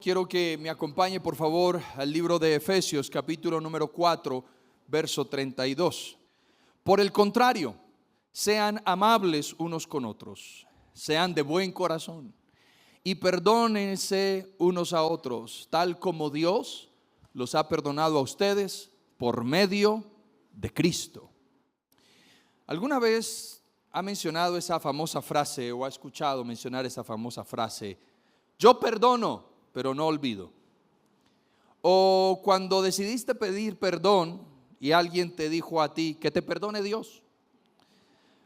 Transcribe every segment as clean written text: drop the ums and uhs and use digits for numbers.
Quiero que me acompañe por favor al libro de Efesios capítulo número 4 verso 32. Por el contrario, sean amables unos con otros, sean de buen corazón y perdónense unos a otros, tal como Dios los ha perdonado a ustedes por medio de Cristo. ¿Alguna vez ha mencionado esa famosa frase o ha escuchado mencionar esa famosa frase: yo perdono, pero no olvido? O cuando decidiste pedir perdón y alguien te dijo a ti que te perdone Dios.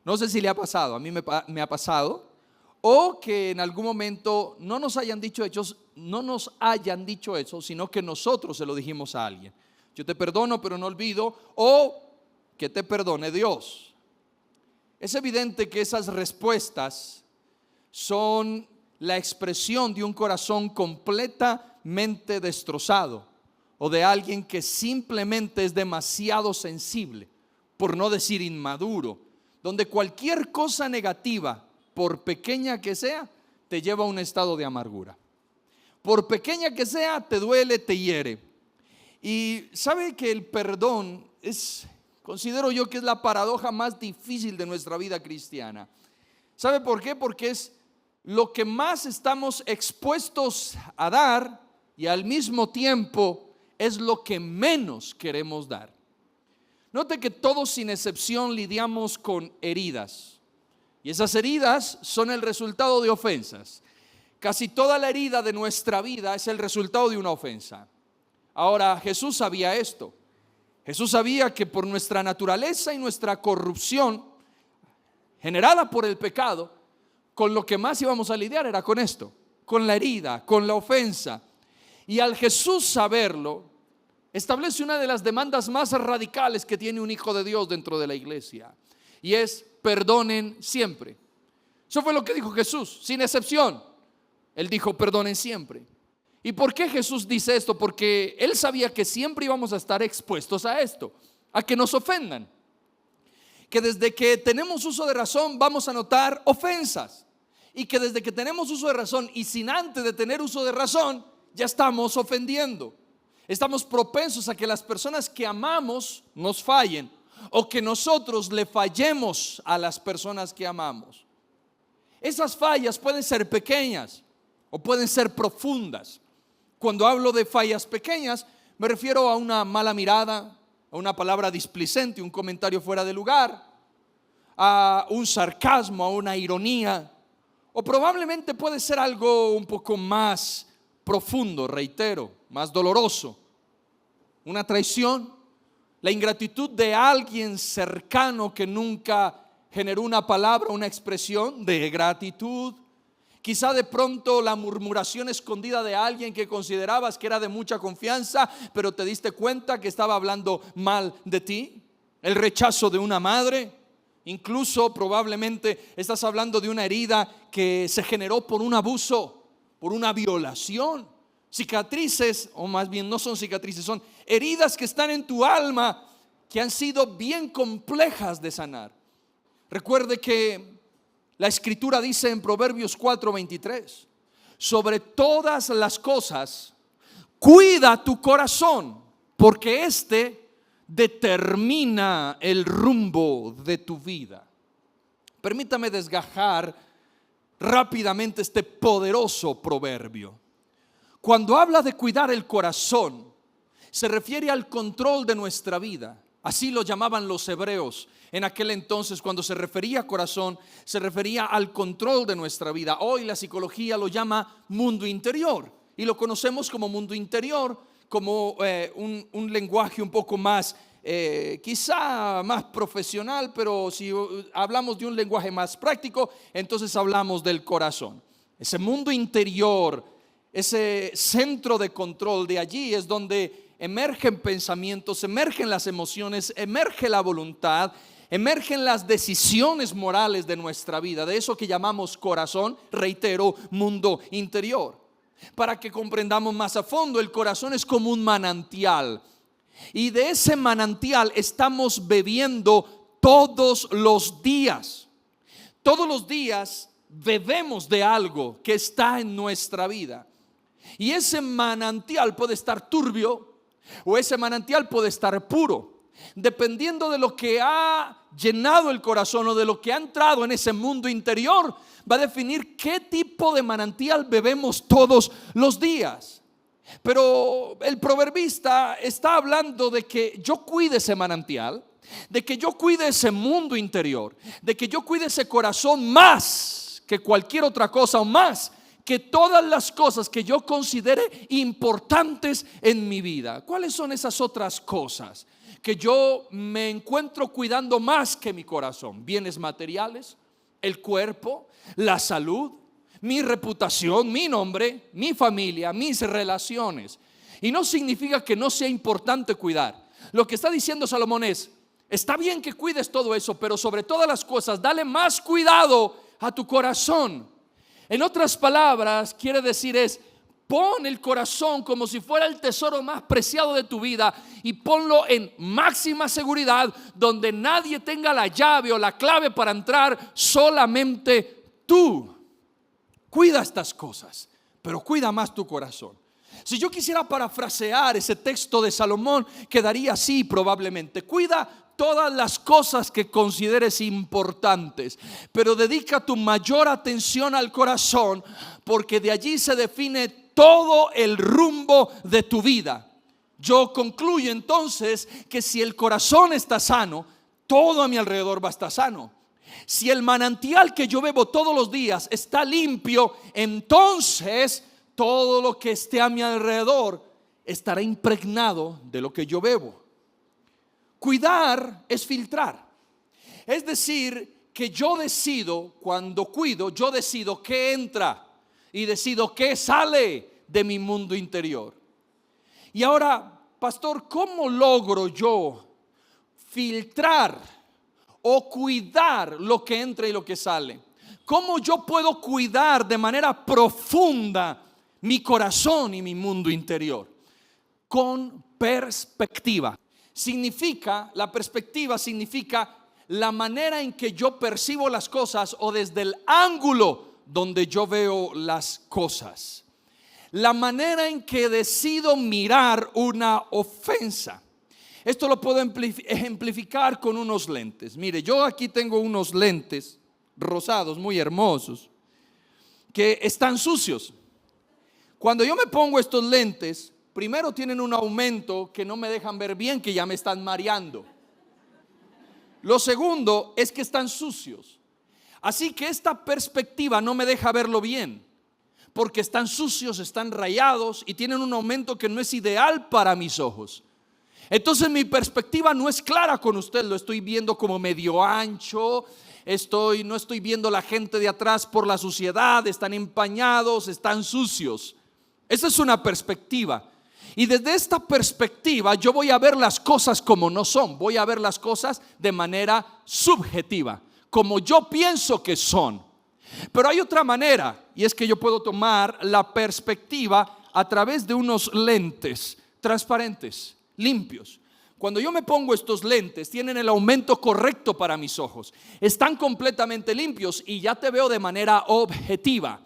No sé si le ha pasado, a mí me ha pasado. O que en algún momento no nos hayan dicho eso, sino que nosotros se lo dijimos a alguien: yo te perdono, pero no olvido. O que te perdone Dios. Es evidente que esas respuestas son la expresión de un corazón completamente destrozado, o de alguien que simplemente es demasiado sensible, por no decir inmaduro, donde cualquier cosa negativa, por pequeña que sea, te lleva a un estado de amargura. Por pequeña que sea, te duele, te hiere. Y sabe que el perdón considero yo que es la paradoja más difícil de nuestra vida cristiana. ¿Sabe por qué? Porque es lo que más estamos expuestos a dar y al mismo tiempo es lo que menos queremos dar. Note que todos sin excepción lidiamos con heridas, y esas heridas son el resultado de ofensas. Casi toda la herida de nuestra vida es el resultado de una ofensa. Ahora, Jesús sabía esto. Jesús sabía que por nuestra naturaleza y nuestra corrupción generada por el pecado, con lo que más íbamos a lidiar era con esto, con la herida, con la ofensa. Y al Jesús saberlo, establece una de las demandas más radicales que tiene un hijo de Dios dentro de la iglesia, y es: perdonen siempre. Eso fue lo que dijo Jesús, sin excepción. Él dijo: perdonen siempre. ¿Y por qué Jesús dice esto? Porque Él sabía que siempre íbamos a estar expuestos a esto, a que nos ofendan. Que desde que tenemos uso de razón vamos a notar ofensas, y que desde que tenemos uso de razón y sin antes de tener uso de razón ya estamos ofendiendo. Estamos propensos a que las personas que amamos nos fallen, o que nosotros le fallemos a las personas que amamos. Esas fallas pueden ser pequeñas o pueden ser profundas. Cuando hablo de fallas pequeñas, me refiero a una mala mirada, a una palabra displicente, un comentario fuera de lugar, a un sarcasmo, a una ironía, o probablemente puede ser algo un poco más profundo, reitero, más doloroso, una traición, la ingratitud de alguien cercano que nunca generó una palabra, una expresión de gratitud. Quizá de pronto la murmuración escondida de alguien que considerabas que era de mucha confianza, pero te diste cuenta que estaba hablando mal de ti. El rechazo de una madre. Incluso probablemente estás hablando de una herida que se generó por un abuso, por una violación. Cicatrices, o más bien no son cicatrices, son heridas que están en tu alma, que han sido bien complejas de sanar. Recuerde que la Escritura dice en Proverbios 4:23: sobre todas las cosas cuida tu corazón, porque éste determina el rumbo de tu vida. Permítame desgajar rápidamente este poderoso proverbio. Cuando habla de cuidar el corazón, se refiere al control de nuestra vida. Así lo llamaban los hebreos en aquel entonces. Cuando se refería a corazón, se refería al control de nuestra vida. Hoy la psicología lo llama mundo interior, y lo conocemos como mundo interior, como un lenguaje un poco más, quizá más profesional, pero si hablamos de un lenguaje más práctico, entonces hablamos del corazón. Ese mundo interior, ese centro de control, de allí es donde emergen pensamientos, emergen las emociones, emerge la voluntad, emergen las decisiones morales de nuestra vida, de eso que llamamos corazón, reitero, mundo interior. Para que comprendamos más a fondo, el corazón es como un manantial, y de ese manantial estamos bebiendo todos los días. Todos los días bebemos de algo que está en nuestra vida. Y ese manantial puede estar turbio o ese manantial puede estar puro, dependiendo de lo que ha llenado el corazón o de lo que ha entrado en ese mundo interior. Va a definir qué tipo de manantial bebemos todos los días. Pero el proverbista está hablando de que yo cuide ese manantial, de que yo cuide ese mundo interior, de que yo cuide ese corazón más que cualquier otra cosa, o más que todas las cosas que yo considere importantes en mi vida. ¿Cuáles son esas otras cosas que yo me encuentro cuidando más que mi corazón? Bienes materiales, el cuerpo, la salud, mi reputación, mi nombre, mi familia, mis relaciones. Y no significa que no sea importante cuidar. Lo que está diciendo Salomón es: está bien que cuides todo eso, pero sobre todas las cosas, dale más cuidado a tu corazón. En otras palabras, quiere decir pon el corazón como si fuera el tesoro más preciado de tu vida y ponlo en máxima seguridad, donde nadie tenga la llave o la clave para entrar, solamente tú. Cuida estas cosas, pero cuida más tu corazón. Si yo quisiera parafrasear ese texto de Salomón, quedaría así probablemente: cuida todas las cosas que consideres importantes, pero dedica tu mayor atención al corazón, porque de allí se define todo el rumbo de tu vida. Yo concluyo entonces que si el corazón está sano, todo a mi alrededor va a estar sano. Si el manantial que yo bebo todos los días está limpio, entonces todo lo que esté a mi alrededor estará impregnado de lo que yo bebo. Cuidar es filtrar. Es decir, que yo decido, cuando cuido, yo decido qué entra y decido qué sale de mi mundo interior. Y ahora, pastor, ¿cómo logro yo filtrar o cuidar lo que entra y lo que sale? ¿Cómo yo puedo cuidar de manera profunda mi corazón y mi mundo interior? Con perspectiva. La perspectiva significa la manera en que yo percibo las cosas, o desde el ángulo donde yo veo las cosas. La manera en que decido mirar una ofensa. Esto lo puedo ejemplificar con unos lentes. Mire, yo aquí tengo unos lentes rosados muy hermosos que están sucios. Cuando yo me pongo estos lentes, primero tienen un aumento que no me dejan ver bien, que ya me están mareando. Lo segundo es que están sucios. Así que esta perspectiva no me deja verlo bien, porque están sucios, están rayados y tienen un aumento que no es ideal para mis ojos. Entonces mi perspectiva no es clara con usted, lo estoy viendo como medio ancho, no estoy viendo la gente de atrás por la suciedad, están empañados, están sucios. Esa es una perspectiva. Y desde esta perspectiva yo voy a ver las cosas como no son, voy a ver las cosas de manera subjetiva, como yo pienso que son. Pero hay otra manera, y es que yo puedo tomar la perspectiva a través de unos lentes transparentes, limpios. Cuando yo me pongo estos lentes, tienen el aumento correcto para mis ojos, están completamente limpios y ya te veo de manera objetiva.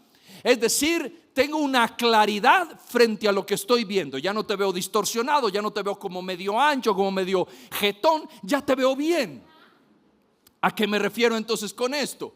Es decir, tengo una claridad frente a lo que estoy viendo. Ya no te veo distorsionado, ya no te veo como medio ancho, como medio jetón, ya te veo bien. ¿A qué me refiero entonces con esto?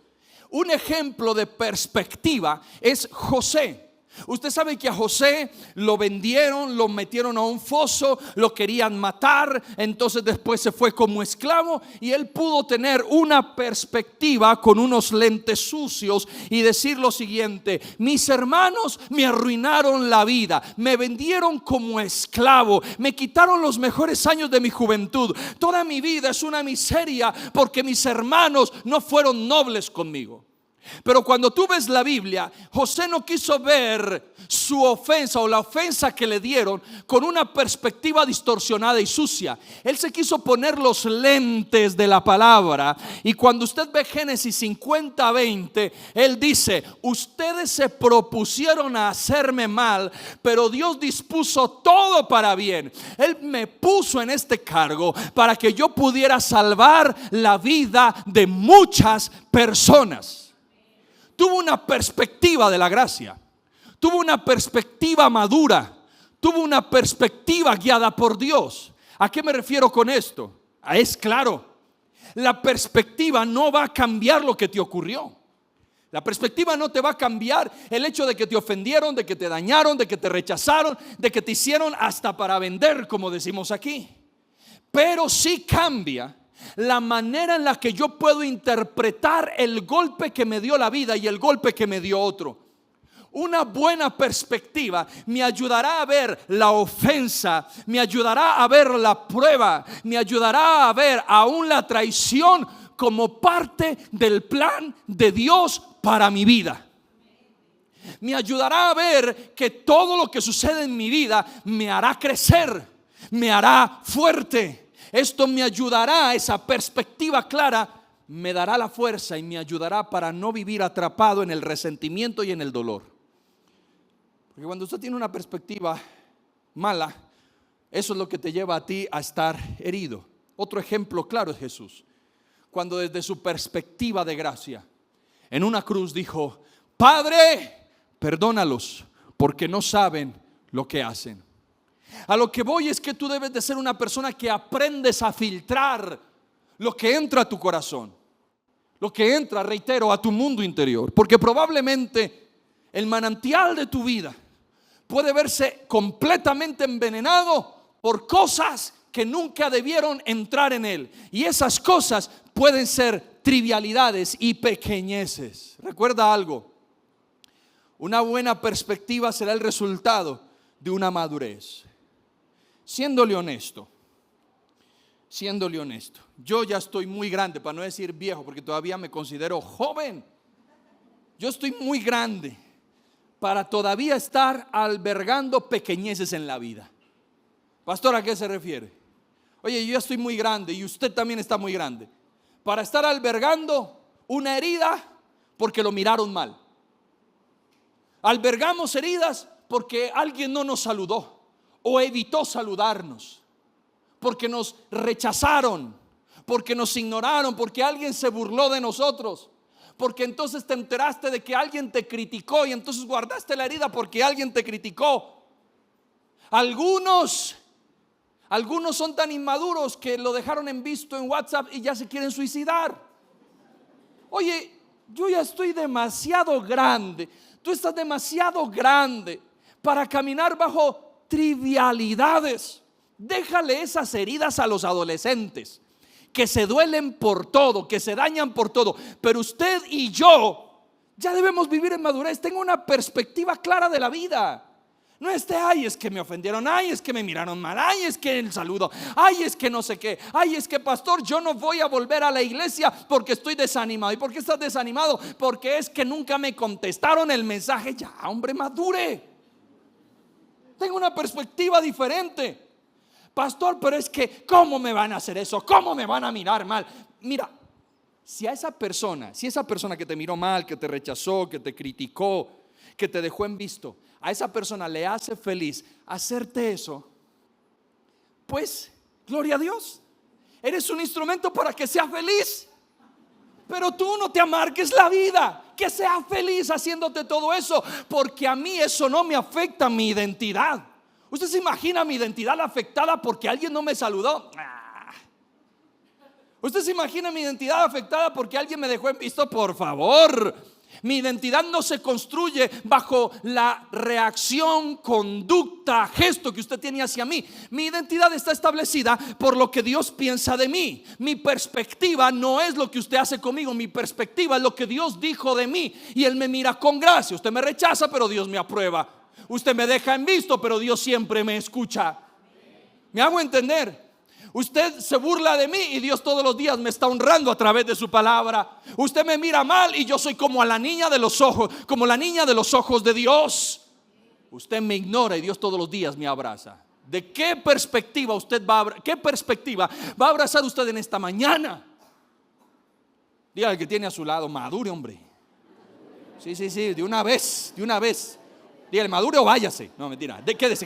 Un ejemplo de perspectiva es José. Usted sabe que a José lo vendieron, lo metieron a un foso, lo querían matar, entonces después se fue como esclavo y él pudo tener una perspectiva con unos lentes sucios y decir lo siguiente: mis hermanos me arruinaron la vida, me vendieron como esclavo, me quitaron los mejores años de mi juventud, toda mi vida es una miseria porque mis hermanos no fueron nobles conmigo. Pero cuando tú ves la Biblia, José no quiso ver su ofensa o la ofensa que le dieron con una perspectiva distorsionada y sucia. Él se quiso poner los lentes de la palabra. Y cuando usted ve Génesis 50:20, él dice: ustedes se propusieron a hacerme mal, pero Dios dispuso todo para bien. Él me puso en este cargo para que yo pudiera salvar la vida de muchas personas. Tuvo una perspectiva de la gracia, tuvo una perspectiva madura, tuvo una perspectiva guiada por Dios. ¿A qué me refiero con esto? Es claro, la perspectiva no va a cambiar lo que te ocurrió. La perspectiva no te va a cambiar el hecho de que te ofendieron, de que te dañaron, de que te rechazaron, de que te hicieron hasta para vender, como decimos aquí. Pero sí cambia la manera en la que yo puedo interpretar el golpe que me dio la vida y el golpe que me dio otro. Una buena perspectiva me ayudará a ver la ofensa, me ayudará a ver la prueba, me ayudará a ver aún la traición como parte del plan de Dios para mi vida. Me ayudará a ver que todo lo que sucede en mi vida me hará crecer, me hará fuerte. Esto me ayudará, esa perspectiva clara me dará la fuerza y me ayudará para no vivir atrapado en el resentimiento y en el dolor. Porque cuando usted tiene una perspectiva mala, eso es lo que te lleva a ti a estar herido. Otro ejemplo claro es Jesús, cuando desde su perspectiva de gracia en una cruz dijo: Padre, perdónalos porque no saben lo que hacen. A lo que voy es que tú debes de ser una persona que aprendes a filtrar lo que entra a tu corazón, lo que entra, reitero, a tu mundo interior. Porque probablemente el manantial de tu vida puede verse completamente envenenado por cosas que nunca debieron entrar en él. Y esas cosas pueden ser trivialidades y pequeñeces. Recuerda algo: una buena perspectiva será el resultado de una madurez. Siéndole honesto, yo ya estoy muy grande, para no decir viejo, porque todavía me considero joven. Yo estoy muy grande para todavía estar albergando pequeñeces en la vida. Pastor, ¿a qué se refiere? Oye, yo ya estoy muy grande y usted también está muy grande para estar albergando una herida porque lo miraron mal. Albergamos heridas porque alguien no nos saludó o evitó saludarnos, porque nos rechazaron, porque nos ignoraron, porque alguien se burló de nosotros, porque entonces te enteraste de que alguien te criticó y entonces guardaste la herida porque alguien te criticó. Algunos son tan inmaduros que lo dejaron en visto en WhatsApp y ya se quieren suicidar. Oye, yo ya estoy demasiado grande, tú estás demasiado grande para caminar bajo trivialidades. Déjale esas heridas a los adolescentes que se duelen por todo, que se dañan por todo. Pero usted y yo ya debemos vivir en madurez. Tengo una perspectiva clara de la vida. No ay, es que me ofendieron, ay, es que me miraron mal, ay, es que el saludo, ay, es que no sé qué, ay, es que pastor, yo no voy a volver a la iglesia porque estoy desanimado. ¿Y por qué estás desanimado? Porque es que nunca me contestaron el mensaje. Ya, hombre, madure. Tengo una perspectiva diferente. Pastor, pero es que ¿cómo me van a hacer eso? ¿Cómo me van a mirar mal? Mira, si esa persona que te miró mal, que te rechazó, que te criticó, que te dejó en visto, a esa persona le hace feliz hacerte eso, pues gloria a Dios, eres un instrumento para que sea feliz. Pero tú no te amargues la vida, que sea feliz haciéndote todo eso, porque a mí eso no me afecta mi identidad. ¿Usted se imagina mi identidad afectada porque alguien no me saludó? ¿Usted se imagina mi identidad afectada porque alguien me dejó en visto? Por favor. Mi identidad no se construye bajo la reacción, conducta, gesto que usted tiene hacia mí. Mi identidad está establecida por lo que Dios piensa de mí. Mi perspectiva no es lo que usted hace conmigo. Mi perspectiva es lo que Dios dijo de mí. Y Él me mira con gracia. Usted me rechaza, pero Dios me aprueba. Usted me deja en visto, pero Dios siempre me escucha. ¿Me hago entender? Usted se burla de mí y Dios todos los días me está honrando a través de su palabra. Usted me mira mal y yo soy como a la niña de los ojos, como la niña de los ojos de Dios. Usted me ignora y Dios todos los días me abraza. ¿De qué perspectiva va a abrazar usted en esta mañana? Dígale al que tiene a su lado: madure, hombre. Sí, de una vez. Dígale: madure o váyase. No, mentira, quédese.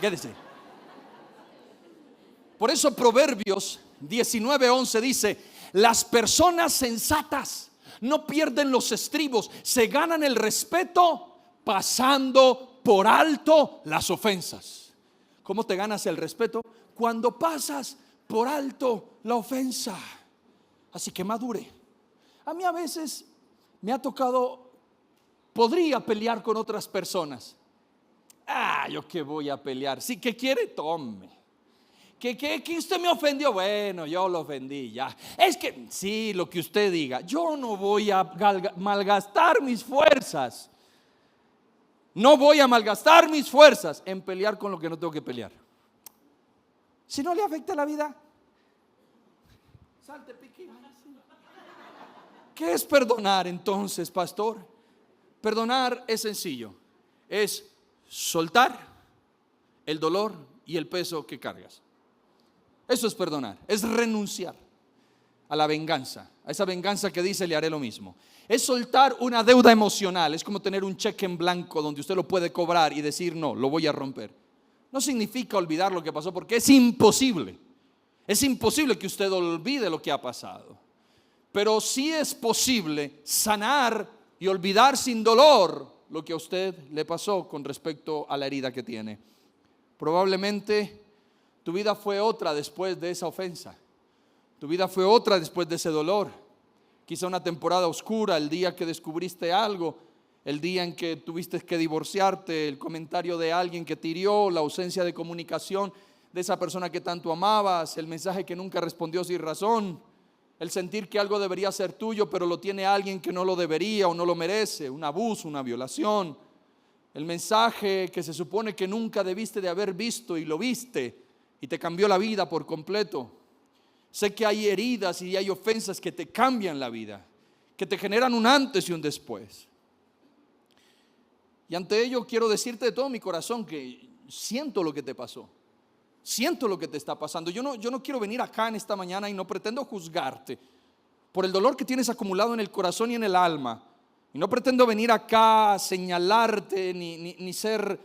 Por eso Proverbios 19:11 dice: las personas sensatas no pierden los estribos, se ganan el respeto pasando por alto las ofensas. ¿Cómo te ganas el respeto? Cuando pasas por alto la ofensa. Así que madure. A mí a veces me ha tocado, podría pelear con otras personas. ¿Yo qué voy a pelear? Si que quiere, tome. Que usted me ofendió, bueno, yo lo ofendí ya. Es que sí, lo que usted diga. Yo no voy a malgastar mis fuerzas. No voy a malgastar mis fuerzas en pelear con lo que no tengo que pelear. Si no le afecta la vida, salte, pique. ¿Qué es perdonar entonces, pastor? Perdonar es sencillo. Es soltar el dolor y el peso que cargas. Eso es perdonar, es renunciar a la venganza, a esa venganza que dice le haré lo mismo. Es soltar una deuda emocional, es como tener un cheque en blanco donde usted lo puede cobrar y decir no, lo voy a romper. No significa olvidar lo que pasó porque es imposible. Es imposible que usted olvide lo que ha pasado. Pero sí es posible sanar y olvidar sin dolor lo que a usted le pasó con respecto a la herida que tiene. Probablemente tu vida fue otra después de esa ofensa. Tu vida fue otra después de ese dolor. Quizá una temporada oscura, el día que descubriste algo, el día en que tuviste que divorciarte, el comentario de alguien que te hirió, la ausencia de comunicación de esa persona que tanto amabas, el mensaje que nunca respondió sin razón, el sentir que algo debería ser tuyo pero lo tiene alguien que no lo debería o no lo merece, un abuso, una violación, el mensaje que se supone que nunca debiste de haber visto y lo viste y te cambió la vida por completo. Sé que hay heridas y hay ofensas que te cambian la vida, que te generan un antes y un después. Y ante ello quiero decirte de todo mi corazón que siento lo que te pasó. Siento lo que te está pasando. Yo no quiero venir acá en esta mañana y no pretendo juzgarte por el dolor que tienes acumulado en el corazón y en el alma. Y no pretendo venir acá a señalarte ni ser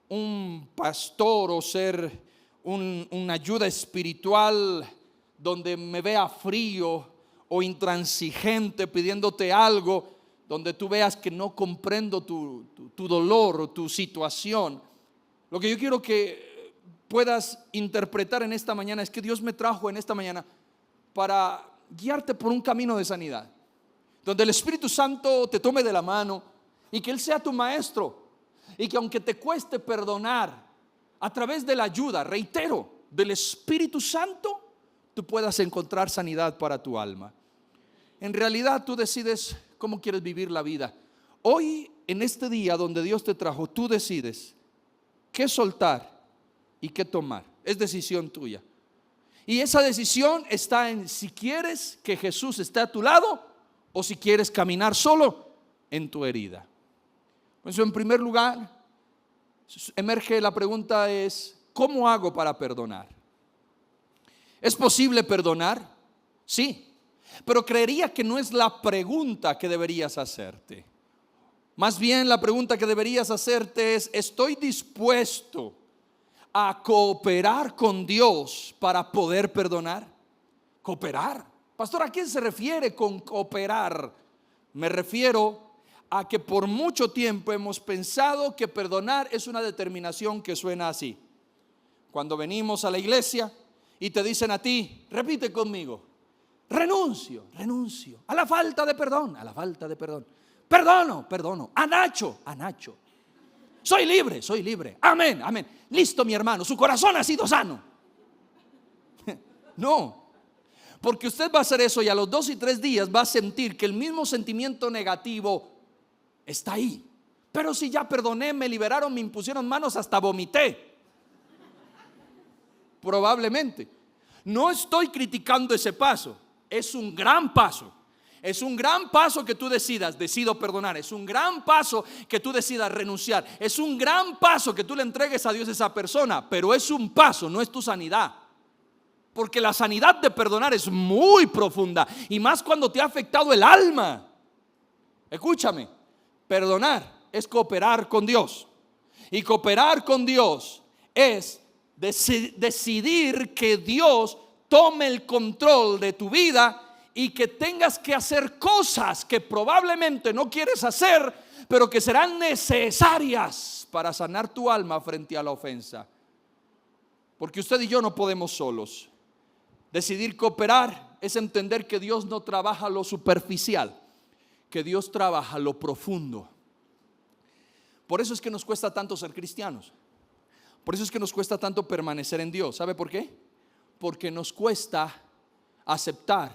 un pastor o ser una ayuda espiritual donde me vea frío o intransigente pidiéndote algo, donde tú veas que no comprendo tu dolor o tu situación. Lo que yo quiero que puedas interpretar en esta mañana es que Dios me trajo en esta mañana para guiarte por un camino de sanidad, donde el Espíritu Santo te tome de la mano y que Él sea tu maestro, y que aunque te cueste perdonar, a través de la ayuda, reitero, del Espíritu Santo, tú puedas encontrar sanidad para tu alma. En realidad tú decides cómo quieres vivir la vida. Hoy, en este día donde Dios te trajo, tú decides qué soltar y qué tomar. Es decisión tuya. Y esa decisión está en si quieres que Jesús esté a tu lado o si quieres caminar solo en tu herida. Por eso, en primer lugar, emerge la pregunta es, ¿cómo hago para perdonar? ¿Es posible perdonar? Sí, pero creería que no es la pregunta que deberías hacerte. Más bien la pregunta que deberías hacerte es, ¿estoy dispuesto a cooperar con Dios para poder perdonar? ¿Cooperar? Pastor, ¿a quién se refiere con cooperar? Me refiero a que por mucho tiempo hemos pensado que perdonar es una determinación que suena así. Cuando venimos a la iglesia y te dicen a ti, repite conmigo, renuncio a la falta de perdón, perdono, a Nacho, soy libre, amén, listo mi hermano, su corazón ha sido sano. No, porque usted va a hacer eso y a los 2 y 3 días va a sentir que el mismo sentimiento negativo está ahí. Pero si ya perdoné, me liberaron, me impusieron manos, hasta vomité. Probablemente. No estoy criticando ese paso. Es un gran paso. Es un gran paso que tú decido perdonar. Es un gran paso que tú decidas renunciar. Es un gran paso que tú le entregues a Dios a esa persona. Pero es un paso, no es tu sanidad. Porque la sanidad de perdonar es muy profunda. Y más cuando te ha afectado el alma. Escúchame, perdonar es cooperar con Dios. Y cooperar con Dios es decidir que Dios tome el control de tu vida y que tengas que hacer cosas que probablemente no quieres hacer, pero que serán necesarias para sanar tu alma frente a la ofensa. Porque usted y yo no podemos solos. Decidir cooperar es entender que Dios no trabaja lo superficial, que Dios trabaja lo profundo. Por eso es que nos cuesta tanto ser cristianos. Por eso es que nos cuesta tanto permanecer en Dios. ¿Sabe por qué? Porque nos cuesta aceptar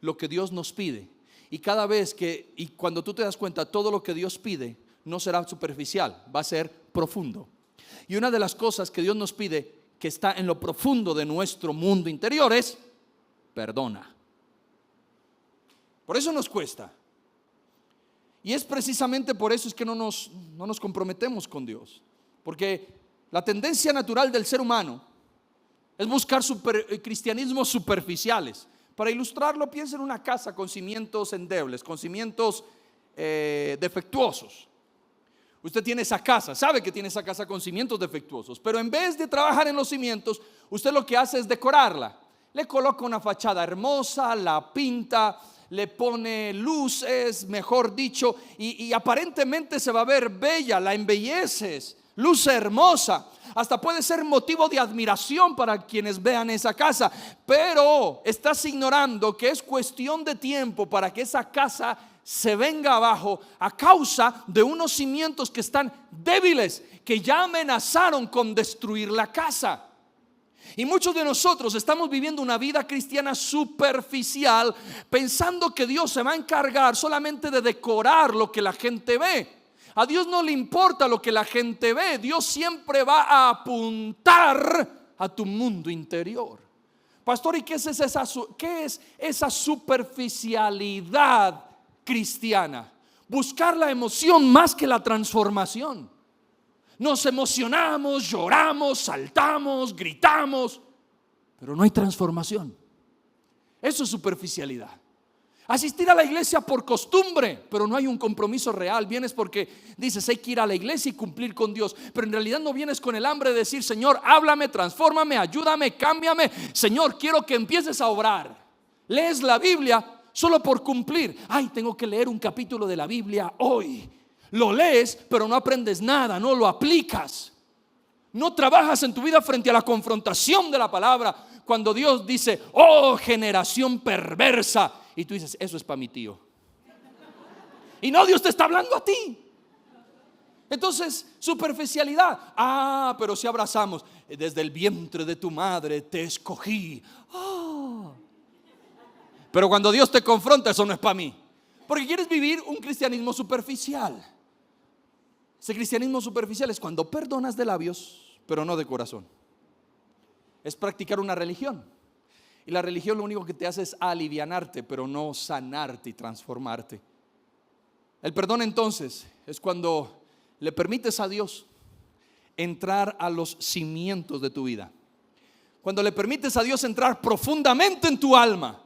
lo que Dios nos pide. Y cada vez que, y cuando tú te das cuenta, todo lo que Dios pide no será superficial, va a ser profundo. Y una de las cosas que Dios nos pide, que está en lo profundo de nuestro mundo interior, es perdona. Por eso nos cuesta. Y es precisamente por eso es que no nos comprometemos con Dios. Porque la tendencia natural del ser humano es buscar cristianismos superficiales. Para ilustrarlo, piensa en una casa con cimientos endebles, con cimientos defectuosos. Usted tiene esa casa, sabe que tiene esa casa con cimientos defectuosos, pero en vez de trabajar en los cimientos, usted lo que hace es decorarla. Le coloca una fachada hermosa, la pinta, le pone luces, mejor dicho, y aparentemente se va a ver bella, la embelleces, luce hermosa. Hasta puede ser motivo de admiración para quienes vean esa casa, pero estás ignorando que es cuestión de tiempo para que esa casa se venga abajo a causa de unos cimientos que están débiles, que ya amenazaron con destruir la casa. Y muchos de nosotros estamos viviendo una vida cristiana superficial, pensando que Dios se va a encargar solamente de decorar lo que la gente ve. A Dios no le importa lo que la gente ve. Dios siempre va a apuntar a tu mundo interior. Pastor, ¿y qué es esa superficialidad cristiana? Buscar la emoción más que la transformación. Nos emocionamos, lloramos, saltamos, gritamos, pero no hay transformación. Eso es superficialidad. Asistir a la iglesia por costumbre, pero no hay un compromiso real. Vienes porque dices hay que ir a la iglesia y cumplir con Dios, pero en realidad no vienes con el hambre de decir: Señor, háblame, transfórmame, ayúdame, cámbiame. Señor, quiero que empieces a obrar. Lees la Biblia solo por cumplir. Ay, tengo que leer un capítulo de la Biblia hoy. Lo lees, pero no aprendes nada, no lo aplicas. No trabajas en tu vida frente a la confrontación de la palabra. Cuando Dios dice: oh, generación perversa, y tú dices: eso es para mi tío. Y no, Dios te está hablando a ti. Entonces, superficialidad. Ah, pero si abrazamos: desde el vientre de tu madre te escogí. Oh. Pero cuando Dios te confronta, eso no es para mí. Porque quieres vivir un cristianismo superficial. Ese cristianismo superficial es cuando perdonas de labios, pero no de corazón. Es practicar una religión. Y la religión lo único que te hace es alivianarte, pero no sanarte y transformarte. El perdón entonces es cuando le permites a Dios entrar a los cimientos de tu vida. Cuando le permites a Dios entrar profundamente en tu alma.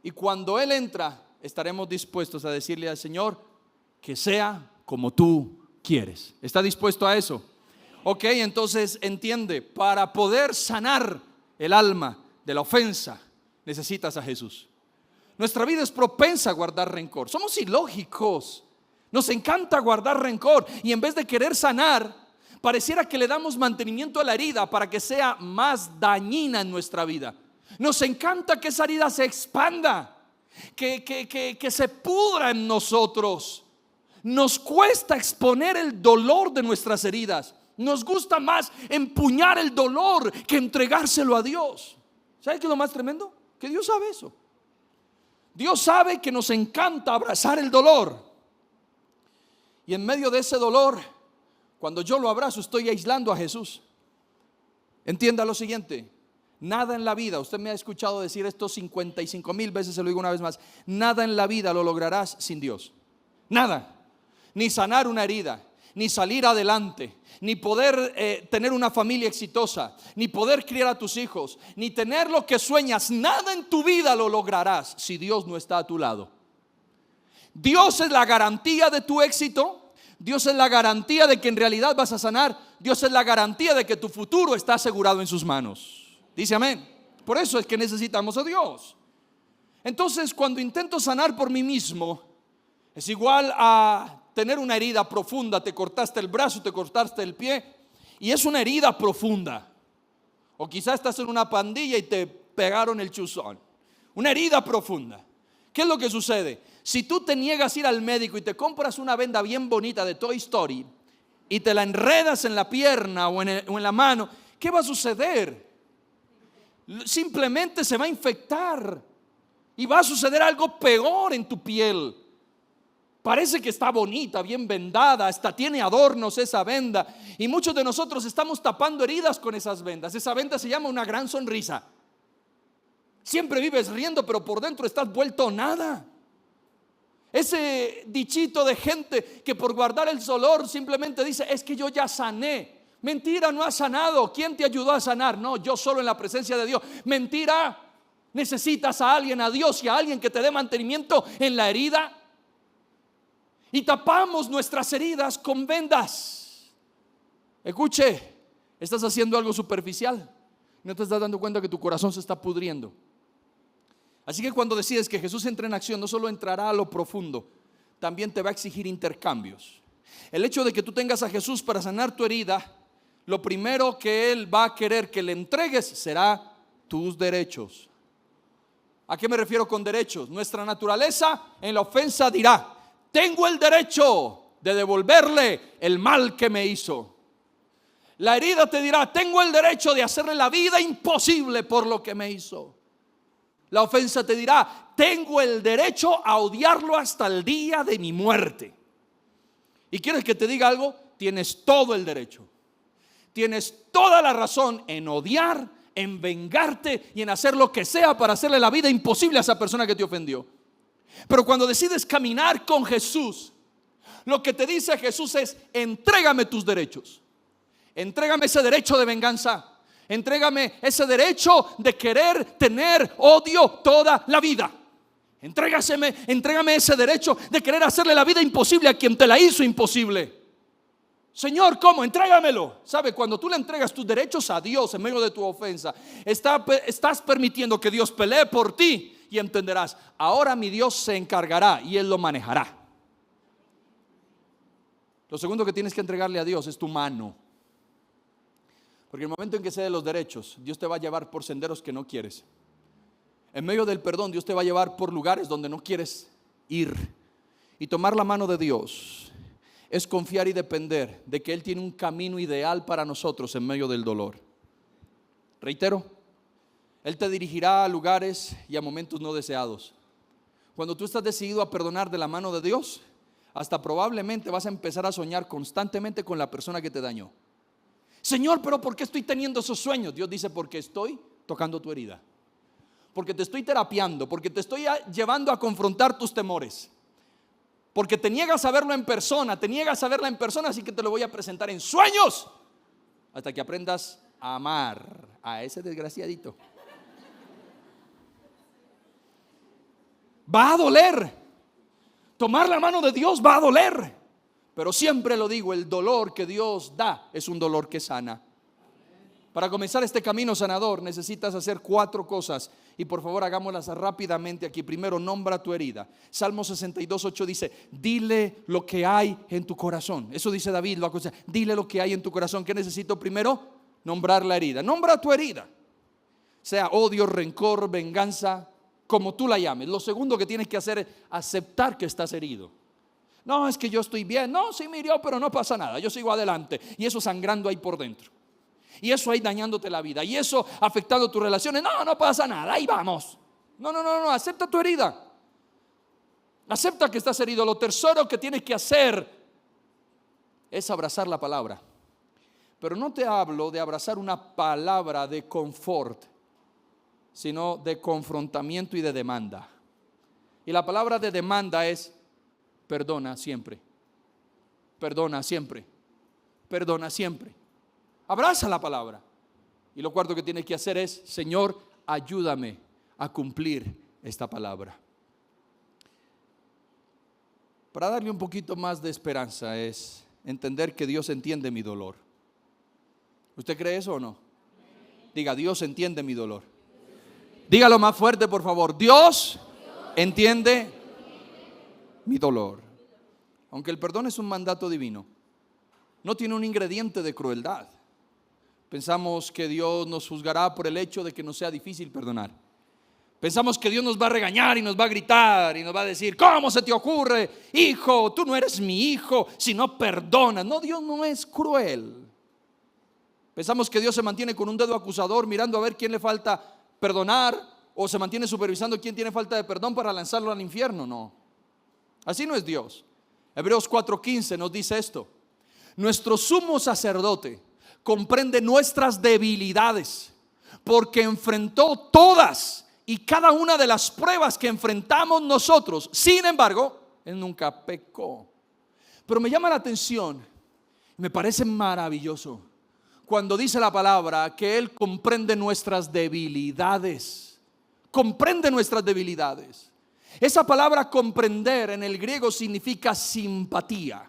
Y cuando Él entra, estaremos dispuestos a decirle al Señor: que sea como tú quieres. ¿Está dispuesto a eso? Ok, entonces entiende, para poder sanar el alma de la ofensa, necesitas a Jesús. Nuestra vida es propensa a guardar rencor. Somos ilógicos. Nos encanta guardar rencor. Y en vez de querer sanar, pareciera que le damos mantenimiento a la herida para que sea más dañina en nuestra vida. Nos encanta que esa herida se expanda, que se pudra en nosotros. Nos cuesta exponer el dolor de nuestras heridas. Nos gusta más empuñar el dolor que entregárselo a Dios. ¿Sabes qué es lo más tremendo? Que Dios sabe eso. Dios sabe que nos encanta abrazar el dolor. Y en medio de ese dolor, cuando yo lo abrazo, estoy aislando a Jesús. Entienda lo siguiente: nada en la vida, usted me ha escuchado decir esto 55,000 veces, se lo digo una vez más: nada en la vida lo lograrás sin Dios. Nada. Ni sanar una herida, ni salir adelante, ni poder tener una familia exitosa, ni poder criar a tus hijos, ni tener lo que sueñas. Nada en tu vida lo lograrás si Dios no está a tu lado. Dios es la garantía de tu éxito. Dios es la garantía de que en realidad vas a sanar. Dios es la garantía de que tu futuro está asegurado en sus manos. Dice amén. Por eso es que necesitamos a Dios. Entonces, cuando intento sanar por mí mismo, es igual a tener una herida profunda. Te cortaste el brazo, te cortaste el pie y es una herida profunda. O quizás estás en una pandilla y te pegaron el chuzón. Una herida profunda. ¿Qué es lo que sucede? Si tú te niegas a ir al médico y te compras una venda bien bonita de Toy Story y te la enredas en la pierna o en la mano, ¿qué va a suceder? Simplemente se va a infectar y va a suceder algo peor en tu piel. Parece que está bonita, bien vendada, hasta tiene adornos esa venda. Y muchos de nosotros estamos tapando heridas con esas vendas. Esa venda se llama una gran sonrisa. Siempre vives riendo, pero por dentro estás vuelto nada. Ese dichito de gente que por guardar el dolor simplemente dice: es que yo ya sané. Mentira, no has sanado. ¿Quién te ayudó a sanar? No, yo solo en la presencia de Dios. Mentira. Necesitas a alguien, a Dios y a alguien que te dé mantenimiento en la herida. Y tapamos nuestras heridas con vendas. Escuche, estás haciendo algo superficial. No te estás dando cuenta que tu corazón se está pudriendo. Así que cuando decides que Jesús entre en acción, no solo entrará a lo profundo, también te va a exigir intercambios. El hecho de que tú tengas a Jesús para sanar tu herida, lo primero que Él va a querer que le entregues será tus derechos. ¿A qué me refiero con derechos? Nuestra naturaleza en la ofensa dirá: tengo el derecho de devolverle el mal que me hizo. La herida te dirá: tengo el derecho de hacerle la vida imposible por lo que me hizo. La ofensa te dirá: tengo el derecho a odiarlo hasta el día de mi muerte. ¿Y quieres que te diga algo? Tienes todo el derecho. Tienes toda la razón en odiar, en vengarte y en hacer lo que sea para hacerle la vida imposible a esa persona que te ofendió. Pero cuando decides caminar con Jesús, lo que te dice Jesús es: entrégame tus derechos. Entrégame ese derecho de venganza. Entrégame ese derecho de querer tener odio toda la vida. Entrégame ese derecho de querer hacerle la vida imposible a quien te la hizo imposible. Señor, ¿cómo? Entrégamelo. ¿Sabe? Cuando tú le entregas tus derechos a Dios en medio de tu ofensa, estás permitiendo que Dios pelee por ti. Y entenderás: ahora mi Dios se encargará y Él lo manejará. Lo segundo que tienes que entregarle a Dios es tu mano. Porque el momento en que se den los derechos, Dios te va a llevar por senderos que no quieres. En medio del perdón, Dios te va a llevar por lugares donde no quieres ir. Y tomar la mano de Dios es confiar y depender de que Él tiene un camino ideal para nosotros en medio del dolor. Reitero, Él te dirigirá a lugares y a momentos no deseados. Cuando tú estás decidido a perdonar de la mano de Dios, hasta probablemente vas a empezar a soñar constantemente con la persona que te dañó. Señor, pero ¿por qué estoy teniendo esos sueños? Dios dice: porque estoy tocando tu herida, porque te estoy terapiando, porque te estoy llevando a confrontar tus temores, porque te niegas a verlo en persona, así que te lo voy a presentar en sueños hasta que aprendas a amar a ese desgraciadito. Va a doler. Tomar la mano de Dios va a doler. Pero siempre lo digo, el dolor que Dios da es un dolor que sana. Para comenzar este camino sanador necesitas hacer 4 cosas. Y por favor hagámoslas rápidamente aquí. Primero, nombra tu herida. Salmo 62:8 dice: dile lo que hay en tu corazón. Eso dice David, dile lo que hay en tu corazón. ¿Qué necesito primero? Nombrar la herida. Nombra tu herida. Sea odio, rencor, venganza, como tú la llames. Lo segundo que tienes que hacer es aceptar que estás herido. No, es que yo estoy bien. No, sí me hirió, pero no pasa nada. Yo sigo adelante. Y eso sangrando ahí por dentro. Y eso ahí dañándote la vida. Y eso afectando tus relaciones. No pasa nada. Ahí vamos. No. Acepta tu herida. Acepta que estás herido. Lo tercero que tienes que hacer es abrazar la palabra. Pero no te hablo de abrazar una palabra de confort, sino de confrontamiento y de demanda. Y la palabra de demanda es: perdona siempre. Perdona siempre. Perdona siempre. Abraza la palabra. Y lo cuarto que tienes que hacer es: Señor, ayúdame a cumplir esta palabra. Para darle un poquito más de esperanza es entender que Dios entiende mi dolor. ¿Usted cree eso o no? Diga: Dios entiende mi dolor. Dígalo más fuerte, por favor. Dios entiende mi dolor. aunque el perdón es un mandato divino, no tiene un ingrediente de crueldad. Pensamos que Dios nos juzgará por el hecho de que nos sea difícil perdonar. Pensamos que Dios nos va a regañar y nos va a gritar y nos va a decir: ¿cómo se te ocurre, hijo? Tú no eres mi hijo si no perdonas. No, Dios no es cruel. Pensamos que Dios se mantiene con un dedo acusador mirando a ver quién le falta perdonar, o se mantiene supervisando quién tiene falta de perdón para lanzarlo al infierno. No, así no es Dios. Hebreos 4:15 nos dice esto: nuestro sumo sacerdote comprende nuestras debilidades, porque enfrentó todas y cada una de las pruebas que enfrentamos nosotros. Sin embargo, Él nunca pecó. Pero me llama la atención, me parece maravilloso, cuando dice la palabra que Él comprende nuestras debilidades. Comprende nuestras debilidades. Esa palabra comprender en el griego significa simpatía.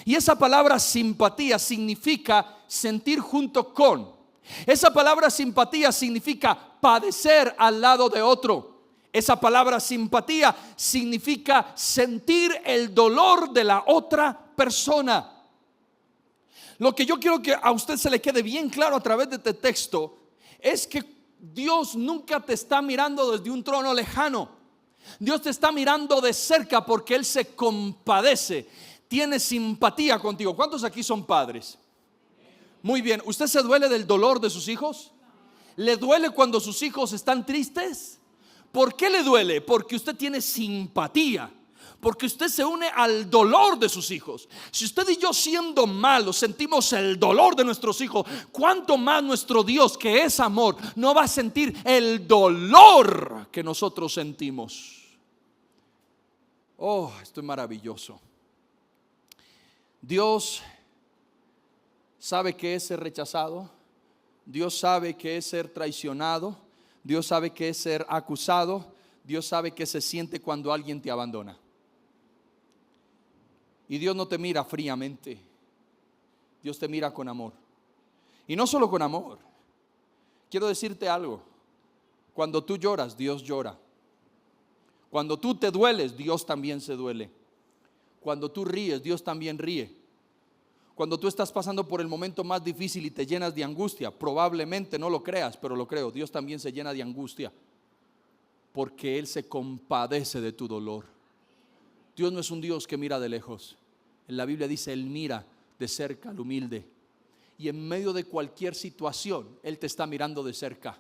Y esa palabra simpatía significa sentir junto con. Esa palabra simpatía significa padecer al lado de otro. Esa palabra simpatía significa sentir el dolor de la otra persona. Lo que yo quiero que a usted se le quede bien claro a través de este texto es que Dios nunca te está mirando desde un trono lejano. Dios te está mirando de cerca porque Él se compadece, tiene simpatía contigo. ¿Cuántos aquí son padres? Muy bien. ¿Usted se duele del dolor de sus hijos? ¿Le duele cuando sus hijos están tristes? ¿Por qué le duele? Porque usted tiene simpatía, porque usted se une al dolor de sus hijos. Si usted y yo, siendo malos, sentimos el dolor de nuestros hijos, ¿cuánto más nuestro Dios, que es amor, no va a sentir el dolor que nosotros sentimos? Oh, esto es maravilloso. Dios sabe qué es ser rechazado. Dios sabe qué es ser traicionado. Dios sabe qué es ser acusado. Dios sabe qué se siente cuando alguien te abandona. Y Dios no te mira fríamente. Dios te mira con amor. Y no solo con amor. Quiero decirte algo. Cuando tú lloras, Dios llora. Cuando tú te dueles, Dios también se duele. Cuando tú ríes, Dios también ríe. Cuando tú estás pasando por el momento más difícil y te llenas de angustia, probablemente no lo creas, pero lo creo, Dios también se llena de angustia, porque Él se compadece de tu dolor. Dios no es un Dios que mira de lejos. En la Biblia dice: Él mira de cerca al humilde. Y en medio de cualquier situación, Él te está mirando de cerca.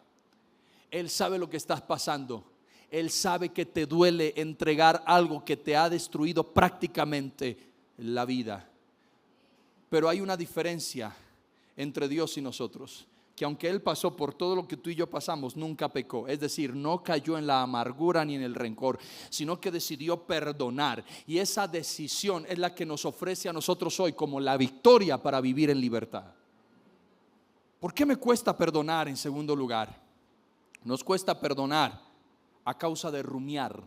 Él sabe lo que estás pasando. Él sabe que te duele entregar algo que te ha destruido prácticamente la vida. Pero hay una diferencia entre Dios y nosotros, que aunque Él pasó por todo lo que tú y yo pasamos, nunca pecó. Es decir, no cayó en la amargura ni en el rencor, sino que decidió perdonar. Y esa decisión es la que nos ofrece a nosotros hoy como la victoria para vivir en libertad. ¿Por qué me cuesta perdonar? En segundo lugar, nos cuesta perdonar a causa de rumiar.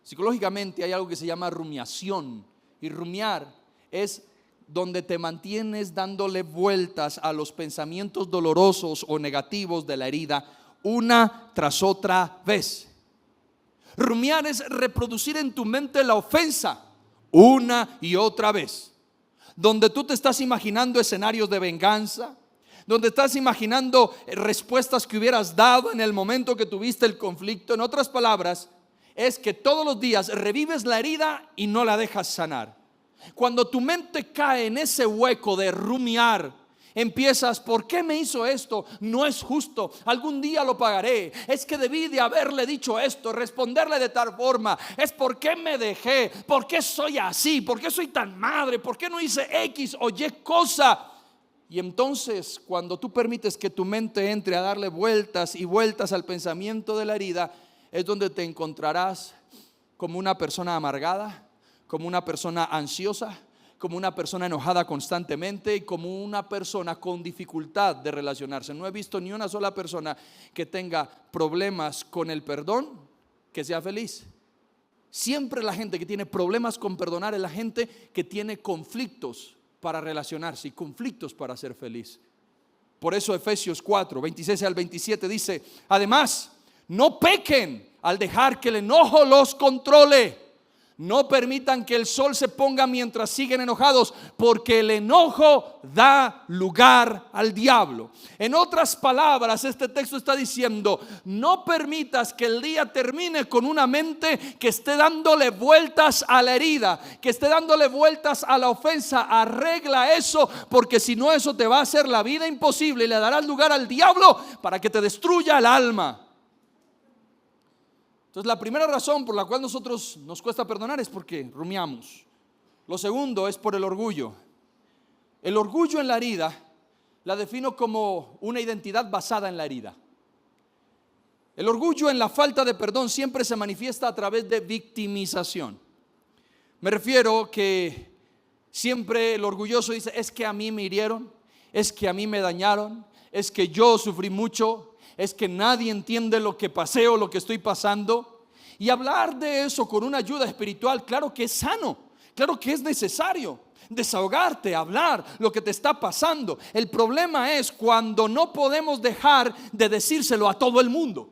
Psicológicamente hay algo que se llama rumiación. Y rumiar es donde te mantienes dándole vueltas a los pensamientos dolorosos o negativos de la herida una tras otra vez. Rumiar es reproducir en tu mente la ofensa una y otra vez, donde tú te estás imaginando escenarios de venganza, donde estás imaginando respuestas que hubieras dado en el momento que tuviste el conflicto. En otras palabras, es que todos los días revives la herida y no la dejas sanar. Cuando tu mente cae en ese hueco de rumiar, empiezas: ¿por qué me hizo esto? No es justo, algún día lo pagaré. Es que debí de haberle dicho esto, responderle de tal forma. Es por qué me dejé, por qué soy así, por qué soy tan madre, por qué no hice X o Y cosa. Y entonces, cuando tú permites que tu mente entre a darle vueltas y vueltas al pensamiento de la herida, es donde te encontrarás como una persona amargada, como una persona ansiosa, como una persona enojada constantemente y como una persona con dificultad de relacionarse. No he visto ni una sola persona que tenga problemas con el perdón que sea feliz. Siempre la gente que tiene problemas con perdonar es la gente que tiene conflictos para relacionarse y conflictos para ser feliz. Por eso Efesios 4, 26 al 27 dice: además, no pequen al dejar que el enojo los controle. No permitan que el sol se ponga mientras siguen enojados, porque el enojo da lugar al diablo. En otras palabras, este texto está diciendo: no permitas que el día termine con una mente que esté dándole vueltas a la herida, que esté dándole vueltas a la ofensa. Arregla eso, porque si no, eso te va a hacer la vida imposible y le darás lugar al diablo para que te destruya el alma. Entonces, la primera razón por la cual nos cuesta perdonar es porque rumiamos. Lo segundo es por el orgullo. El orgullo en la herida la defino como una identidad basada en la herida. El orgullo en la falta de perdón siempre se manifiesta a través de victimización. Me refiero que siempre el orgulloso dice: es que a mí me hirieron, es que a mí me dañaron, es que yo sufrí mucho, es que nadie entiende lo que pasé o lo que estoy pasando. Y hablar de eso con una ayuda espiritual, claro que es sano, claro que es necesario. Desahogarte, hablar lo que te está pasando. El problema es cuando no podemos dejar de decírselo a todo el mundo.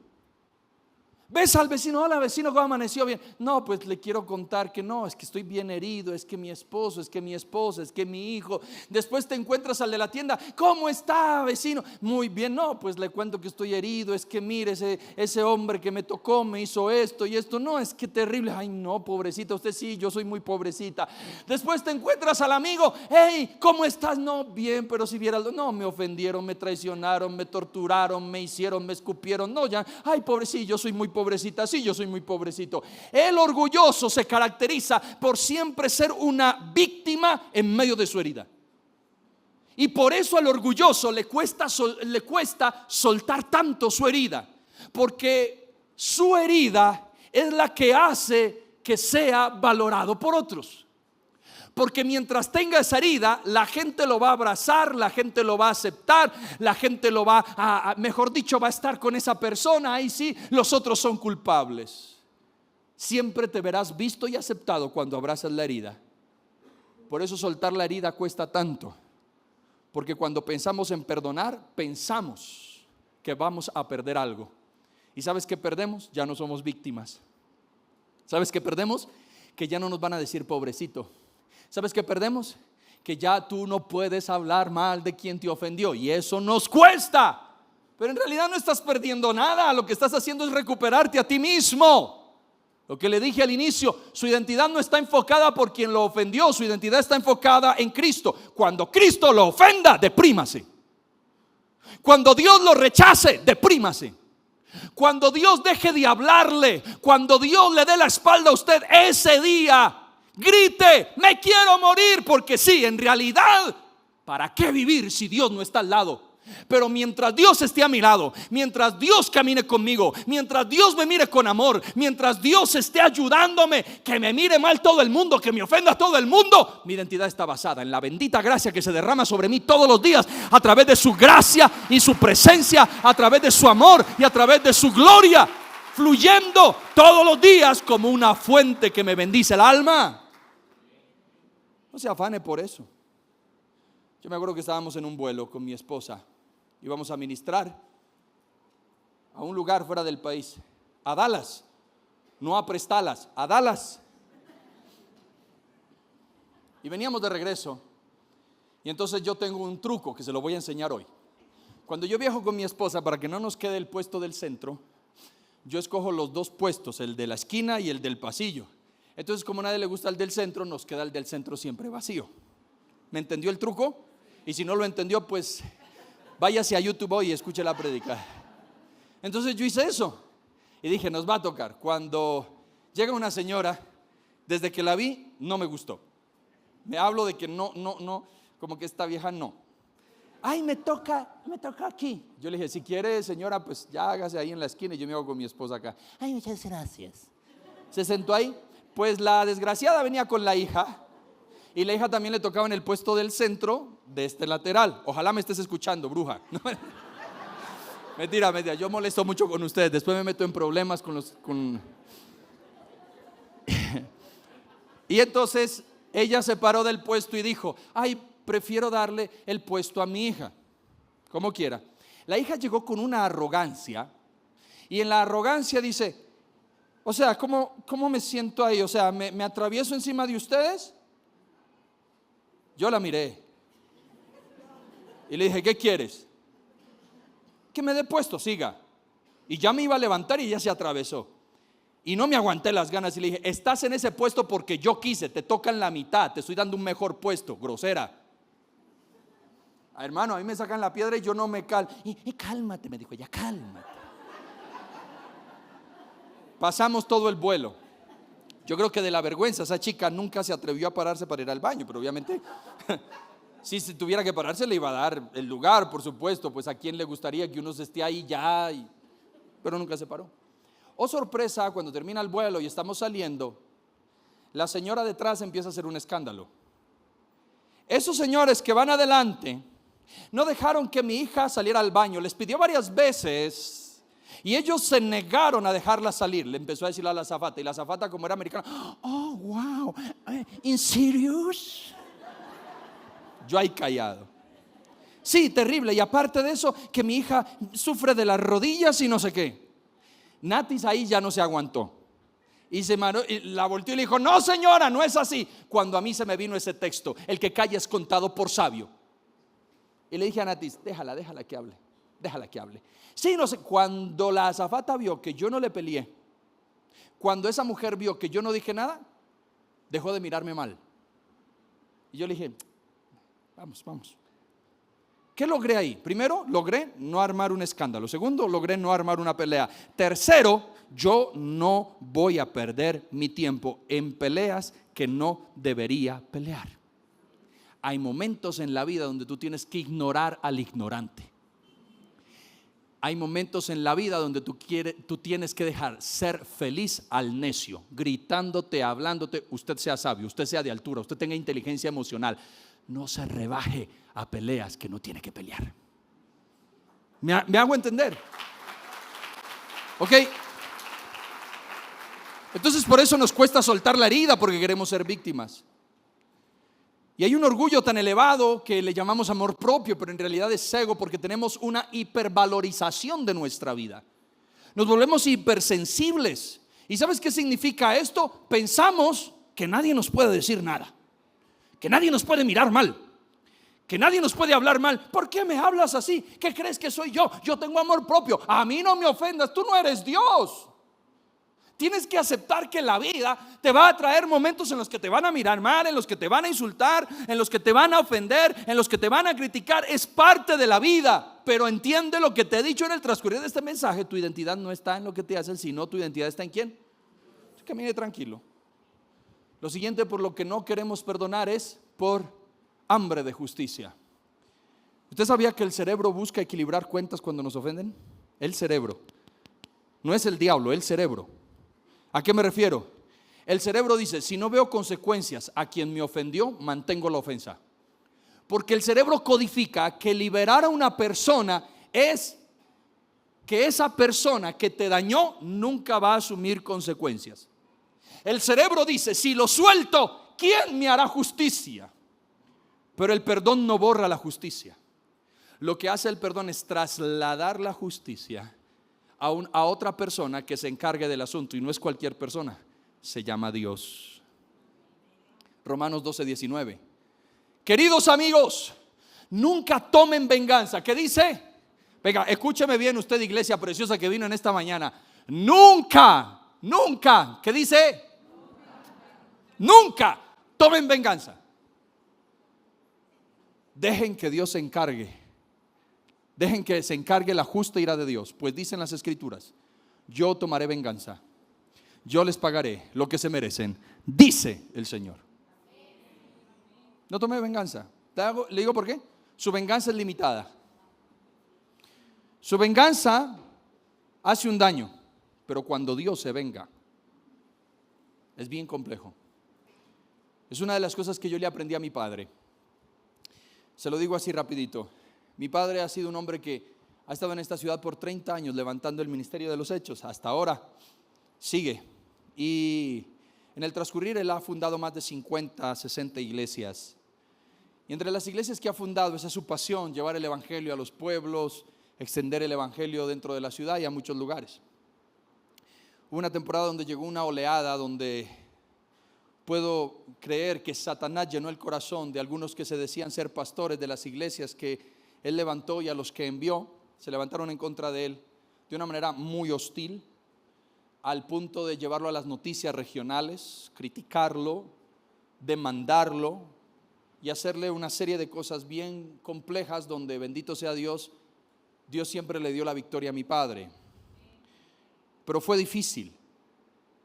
Ves al vecino: hola vecino, ¿cómo amaneció? Bien. No, pues le quiero contar que no, es que estoy bien herido, es que mi esposo, es que mi esposa, es que mi hijo. Después te encuentras al de la tienda: ¿cómo está vecino? Muy bien. No, pues le cuento que estoy herido, es que mire, ese hombre que me tocó me hizo esto y esto. No, es que terrible. Ay no, pobrecita, usted sí, yo soy muy pobrecita. Después te encuentras al amigo: hey, ¿cómo estás? No, bien, pero si vieras, no, me ofendieron, me traicionaron, me torturaron, me hicieron, me escupieron. No, ya, ay pobrecito, yo soy muy pobrecita, sí, yo soy muy pobrecito. El orgulloso se caracteriza por siempre ser una víctima en medio de su herida. Y por eso al orgulloso le cuesta soltar tanto su herida, porque su herida es la que hace que sea valorado por otros. Porque mientras tenga esa herida, la gente lo va a abrazar, la gente lo va a aceptar, la gente lo va mejor dicho, va a estar con esa persona. Ahí sí, los otros son culpables. Siempre te verás visto y aceptado cuando abrazas la herida. Por eso soltar la herida cuesta tanto. Porque cuando pensamos en perdonar, pensamos que vamos a perder algo. ¿Y sabes qué perdemos? Ya no somos víctimas. ¿Sabes qué perdemos? Que ya no nos van a decir pobrecito. ¿Sabes qué perdemos? Que ya tú no puedes hablar mal de quien te ofendió, y eso nos cuesta. Pero en realidad no estás perdiendo nada. Lo que estás haciendo es recuperarte a ti mismo. Lo que le dije al inicio: su identidad no está enfocada por quien lo ofendió, su identidad está enfocada en Cristo. Cuando Cristo lo ofenda, deprímase. Cuando Dios lo rechace, deprímase. Cuando Dios deje de hablarle, cuando Dios le dé la espalda a usted, ese día grite: me quiero morir. Porque sí, en realidad, ¿para qué vivir si Dios no está al lado? Pero mientras Dios esté a mi lado, mientras Dios camine conmigo, mientras Dios me mire con amor, mientras Dios esté ayudándome, que me mire mal todo el mundo, que me ofenda todo el mundo, mi identidad está basada en la bendita gracia que se derrama sobre mí todos los días, a través de su gracia y su presencia, a través de su amor y a través de su gloria, fluyendo todos los días como una fuente que me bendice el alma. No se afane por eso. Yo me acuerdo que estábamos en un vuelo con mi esposa. Íbamos a ministrar a un lugar fuera del país, a Dallas, no a Prestalas, a Dallas. Y veníamos de regreso. Y entonces yo tengo un truco que se lo voy a enseñar hoy. Cuando yo viajo con mi esposa, para que no nos quede el puesto del centro, yo escojo los dos puestos, el de la esquina y el del pasillo. Entonces, como a nadie le gusta el del centro, nos queda el del centro siempre vacío. ¿Me entendió el truco? Y si no lo entendió, pues váyase a YouTube hoy y escuche la prédica. Entonces yo hice eso y dije: nos va a tocar. Cuando llega una señora, desde que la vi, no me gustó. Me hablo de que no, como que esta vieja no. Ay, me toca aquí. Yo le dije: si quiere, señora, pues ya hágase ahí en la esquina y yo me hago con mi esposa acá. Ay, muchas gracias. Se sentó ahí. Pues la desgraciada venía con la hija, y la hija también le tocaba en el puesto del centro de este lateral. Ojalá me estés escuchando, bruja. Mentira, yo molesto mucho con ustedes. Después me meto en problemas con... Y entonces ella se paró del puesto y dijo: ay, prefiero darle el puesto a mi hija. Como quiera. La hija llegó con una arrogancia, y en la arrogancia dice: O sea, ¿cómo me siento ahí? O sea, ¿me atravieso encima de ustedes? Yo la miré y le dije, ¿qué quieres? Que me dé puesto, siga. Y ya me iba a levantar y ya se atravesó. Y no me aguanté las ganas y le dije, estás en ese puesto porque yo quise, te tocan la mitad, te estoy dando un mejor puesto, grosera. Hermano, a mí me sacan la piedra y yo no me calmo. Y cálmate, me dijo ella, cálmate. Pasamos todo el vuelo. Yo creo que de la vergüenza esa chica nunca se atrevió a pararse para ir al baño, pero obviamente si se tuviera que pararse le iba a dar el lugar, por supuesto, pues a quién le gustaría que uno se esté ahí ya, pero nunca se paró. Oh sorpresa, cuando termina el vuelo y estamos saliendo, la señora detrás empieza a hacer un escándalo. Esos señores que van adelante no dejaron que mi hija saliera al baño, les pidió varias veces y ellos se negaron a dejarla salir. Le empezó a decir a la azafata, y la azafata, como era americana, oh wow, ¿in serious? Yo ahí callado. Sí, terrible. Y aparte de eso, que mi hija sufre de las rodillas y no sé qué. Natis ahí ya no se aguantó y la volteó y le dijo, no señora, no es así. Cuando a mí se me vino ese texto, el que calla es contado por sabio. Y le dije a Natis, déjala que hable, déjala que hable. Sí, no sé. Cuando la azafata vio que yo no le peleé, cuando esa mujer vio que yo no dije nada, dejó de mirarme mal. Y yo le dije, vamos. ¿Qué logré ahí? Primero, logré no armar un escándalo. Segundo, logré no armar una pelea. Tercero, yo no voy a perder mi tiempo en peleas que no debería pelear. Hay momentos en la vida donde tú tienes que ignorar al ignorante. Hay momentos en la vida donde tú tienes que dejar ser feliz al necio, gritándote, hablándote. Usted sea sabio, usted sea de altura, usted tenga inteligencia emocional. No se rebaje a peleas que no tiene que pelear. ¿Me hago entender? Ok. Entonces por eso nos cuesta soltar la herida, porque queremos ser víctimas. Y hay un orgullo tan elevado que le llamamos amor propio, pero en realidad es ego, porque tenemos una hipervalorización de nuestra vida. Nos volvemos hipersensibles. ¿Y sabes qué significa esto? Pensamos que nadie nos puede decir nada, que nadie nos puede mirar mal, que nadie nos puede hablar mal. ¿Por qué me hablas así? ¿Qué crees que soy yo? Yo tengo amor propio. A mí no me ofendas, tú no eres Dios. Tienes que aceptar que la vida te va a traer momentos en los que te van a mirar mal, en los que te van a insultar, en los que te van a ofender, en los que te van a criticar. Es parte de la vida. Pero entiende lo que te he dicho en el transcurrir de este mensaje. Tu identidad no está en lo que te hacen, sino tu identidad está en ¿quién? Camine tranquilo. Lo siguiente por lo que no queremos perdonar es por hambre de justicia. ¿Usted sabía que el cerebro busca equilibrar cuentas cuando nos ofenden? El cerebro. No es el diablo, el cerebro. ¿A qué me refiero? El cerebro dice, si no veo consecuencias a quien me ofendió, mantengo la ofensa. Porque el cerebro codifica que liberar a una persona es que esa persona que te dañó nunca va a asumir consecuencias. El cerebro dice, si lo suelto, ¿quién me hará justicia? Pero el perdón no borra la justicia. Lo que hace el perdón es trasladar la justicia a otra persona que se encargue del asunto, y no es cualquier persona, se llama Dios. Romanos 12:19. Queridos amigos, nunca tomen venganza. ¿Qué dice? Venga, escúcheme bien usted, iglesia preciosa que vino en esta mañana. Nunca, ¿qué dice? Nunca tomen venganza. Dejen que Dios se encargue. Dejen que se encargue la justa ira de Dios. Pues dicen las escrituras, yo tomaré venganza, yo les pagaré lo que se merecen, dice el Señor. No tome venganza. Le digo por qué. Su venganza es limitada. Su venganza hace un daño, pero cuando Dios se venga es bien complejo. Es una de las cosas que yo le aprendí a mi padre. Se lo digo así rapidito. Mi padre ha sido un hombre que ha estado en esta ciudad por 30 años levantando el ministerio de los hechos. Hasta ahora sigue. Y en el transcurrir él ha fundado más de 50, 60 iglesias. Y entre las iglesias que ha fundado, esa es su pasión, llevar el evangelio a los pueblos, extender el evangelio dentro de la ciudad y a muchos lugares. Hubo una temporada donde llegó una oleada donde puedo creer que Satanás llenó el corazón de algunos que se decían ser pastores de las iglesias que él levantó, y a los que envió se levantaron en contra de él de una manera muy hostil, al punto de llevarlo a las noticias regionales, criticarlo, demandarlo y hacerle una serie de cosas bien complejas donde, bendito sea Dios, Dios siempre le dio la victoria a mi padre. Pero fue difícil.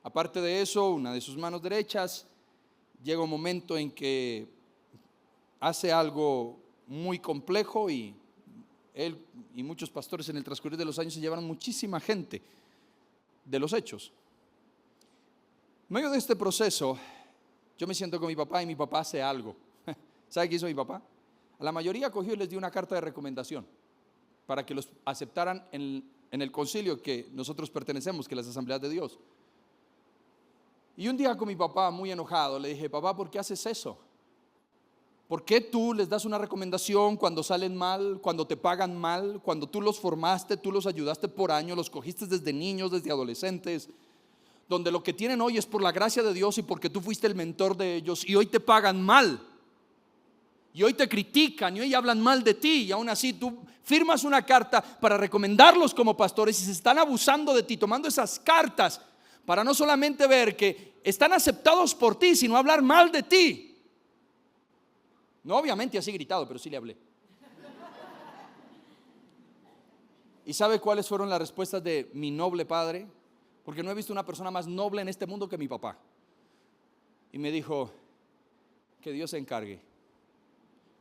Aparte de eso, una de sus manos derechas llega un momento en que hace algo muy complejo, y él y muchos pastores en el transcurrir de los años se llevaron muchísima gente de los hechos. En medio de este proceso, yo me siento con mi papá y mi papá hace algo. ¿Sabe qué hizo mi papá? A la mayoría cogió y les dio una carta de recomendación para que los aceptaran en el concilio que nosotros pertenecemos, que es las Asambleas de Dios. Y un día con mi papá, muy enojado, le dije: papá, ¿por qué haces eso? ¿Por qué tú les das una recomendación cuando salen mal, cuando te pagan mal, cuando tú los formaste, tú los ayudaste por años, los cogiste desde niños, desde adolescentes, donde lo que tienen hoy es por la gracia de Dios y porque tú fuiste el mentor de ellos, y hoy te pagan mal, y hoy te critican, y hoy hablan mal de ti, y aún así tú firmas una carta para recomendarlos como pastores, y se están abusando de ti, tomando esas cartas para no solamente ver que están aceptados por ti, sino hablar mal de ti? No, obviamente así gritado, pero sí le hablé. ¿Y sabe cuáles fueron las respuestas de mi noble padre? Porque no he visto una persona más noble en este mundo que mi papá. Y me dijo: que Dios se encargue.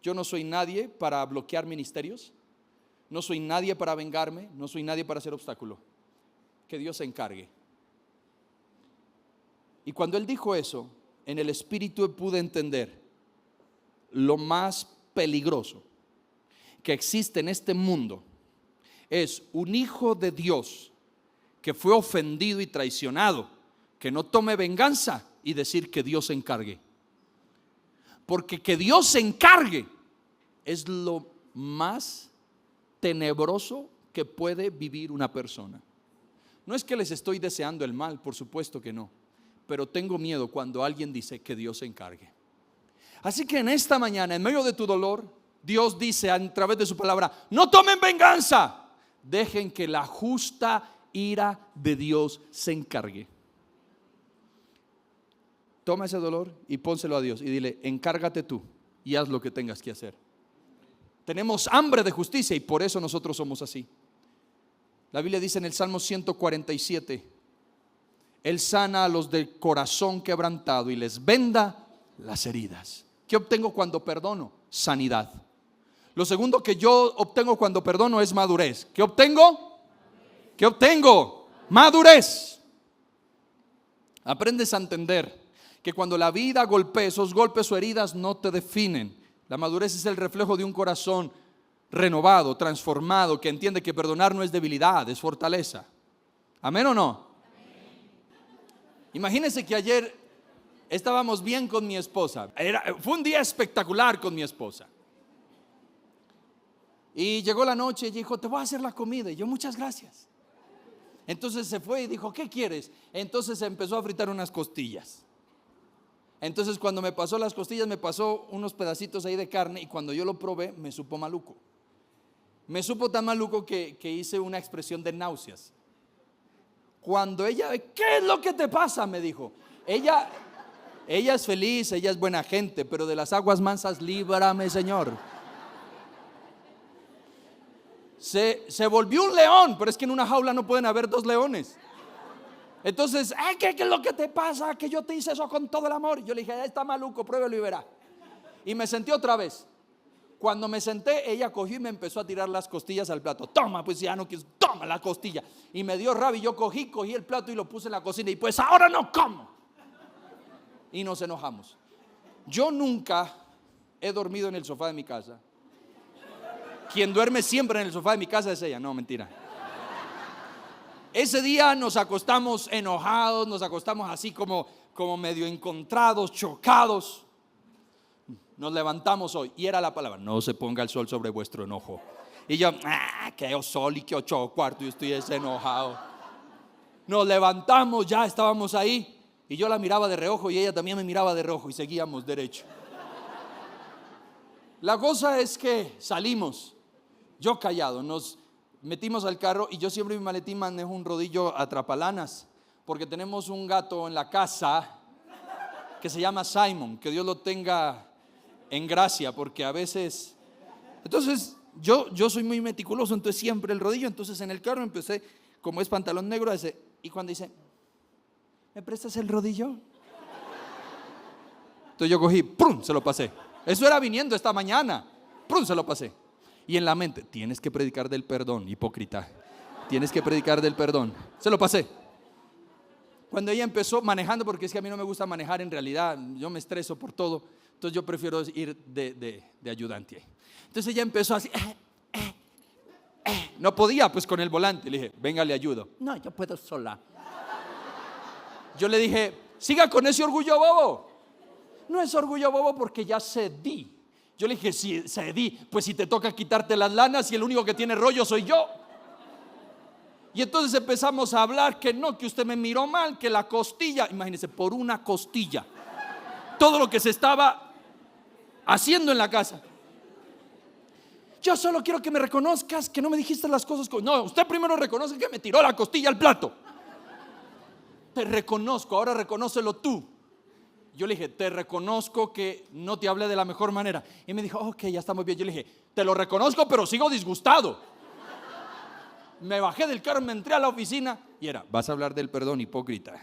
Yo no soy nadie para bloquear ministerios, no soy nadie para vengarme, no soy nadie para hacer obstáculo. Que Dios se encargue. Y cuando él dijo eso, en el espíritu pude entender lo más peligroso que existe en este mundo es un hijo de Dios que fue ofendido y traicionado, que no tome venganza y decir que Dios se encargue. Porque que Dios se encargue es lo más tenebroso que puede vivir una persona. No es que les estoy deseando el mal, por supuesto que no, pero tengo miedo cuando alguien dice que Dios se encargue. Así que en esta mañana, en medio de tu dolor, Dios dice a través de su palabra: no tomen venganza, dejen que la justa ira de Dios se encargue. Toma ese dolor y pónselo a Dios y dile: encárgate tú y haz lo que tengas que hacer. Tenemos hambre de justicia y por eso nosotros somos así. La Biblia dice en el Salmo 147: Él sana a los de corazón quebrantado y les venda las heridas. ¿Qué obtengo cuando perdono? Sanidad. Lo segundo que yo obtengo cuando perdono es madurez. ¿Qué obtengo? ¿Qué obtengo? Madurez. Aprendes a entender que cuando la vida golpea, esos golpes o heridas no te definen. La madurez es el reflejo de un corazón renovado, transformado, que entiende que perdonar no es debilidad, es fortaleza. ¿Amén o no? Imagínense que ayer estábamos bien con mi esposa. Fue un día espectacular con mi esposa. Y llegó la noche y dijo: te voy a hacer la comida. Y yo: muchas gracias. Entonces se fue y dijo: ¿qué quieres? Entonces empezó a fritar unas costillas. Entonces cuando me pasó las costillas, me pasó unos pedacitos ahí de carne, y cuando yo lo probé me supo maluco. Me supo tan maluco que hice una expresión de náuseas. Cuando ella: ¿qué es lo que te pasa?, me dijo. Ella es feliz, ella es buena gente, pero de las aguas mansas líbrame, Señor. Se volvió un león, pero es que en una jaula no pueden haber dos leones. Entonces: ¿qué es lo que te pasa? Que yo te hice eso con todo el amor. Yo le dije: está maluco, pruébelo y verá. Y me senté otra vez. Cuando me senté, ella cogió y me empezó a tirar las costillas al plato. Toma, pues ya no quieres, toma la costilla. Y me dio rabia y yo cogí el plato y lo puse en la cocina. Y pues ahora no como. Y nos enojamos. Yo nunca he dormido en el sofá de mi casa. Quien duerme siempre en el sofá de mi casa es ella. No, mentira. Ese día nos acostamos enojados, nos acostamos así como medio encontrados, chocados. Nos levantamos hoy y era la palabra: no se ponga el sol sobre vuestro enojo. Y yo: que sol y que 8 cuartos, yo estoy enojado. Nos levantamos, ya estábamos ahí. Y yo la miraba de reojo y ella también me miraba de reojo y seguíamos derecho. La cosa es que salimos, yo callado, nos metimos al carro y yo siempre en mi maletín manejo un rodillo atrapalanas, porque tenemos un gato en la casa que se llama Simon, que Dios lo tenga en gracia, porque a veces... Entonces yo soy muy meticuloso, entonces siempre el rodillo. Entonces en el carro empecé, como es pantalón negro, y cuando dice, ¿me prestas el rodillo? Entonces yo cogí, ¡prum!, se lo pasé. Eso era viniendo esta mañana, ¡prum!, se lo pasé. Y en la mente, tienes que predicar del perdón, hipócrita. Tienes que predicar del perdón. Se lo pasé. Cuando ella empezó manejando, porque es que a mí no me gusta manejar en realidad, yo me estreso por todo, entonces yo prefiero ir de ayudante. Entonces ella empezó así, no podía pues con el volante. Le dije, venga, le ayudo. No, yo puedo sola. Yo le dije, siga con ese orgullo bobo. No es orgullo bobo porque ya cedí. Yo le dije, si cedí, pues si te toca quitarte las lanas y el único que tiene rollo soy yo. Y entonces empezamos a hablar que no, que usted me miró mal, que la costilla, imagínese, por una costilla, todo lo que se estaba haciendo en la casa. Yo solo quiero que me reconozcas que no me dijiste las cosas. No, usted primero reconoce que me tiró la costilla al plato. Te reconozco, ahora reconócelo tú. Yo le dije, te reconozco que no te hablé de la mejor manera. Y me dijo, ok, ya estamos bien. Yo le dije, te lo reconozco, pero sigo disgustado. Me bajé del carro, me entré a la oficina y era, vas a hablar del perdón, hipócrita.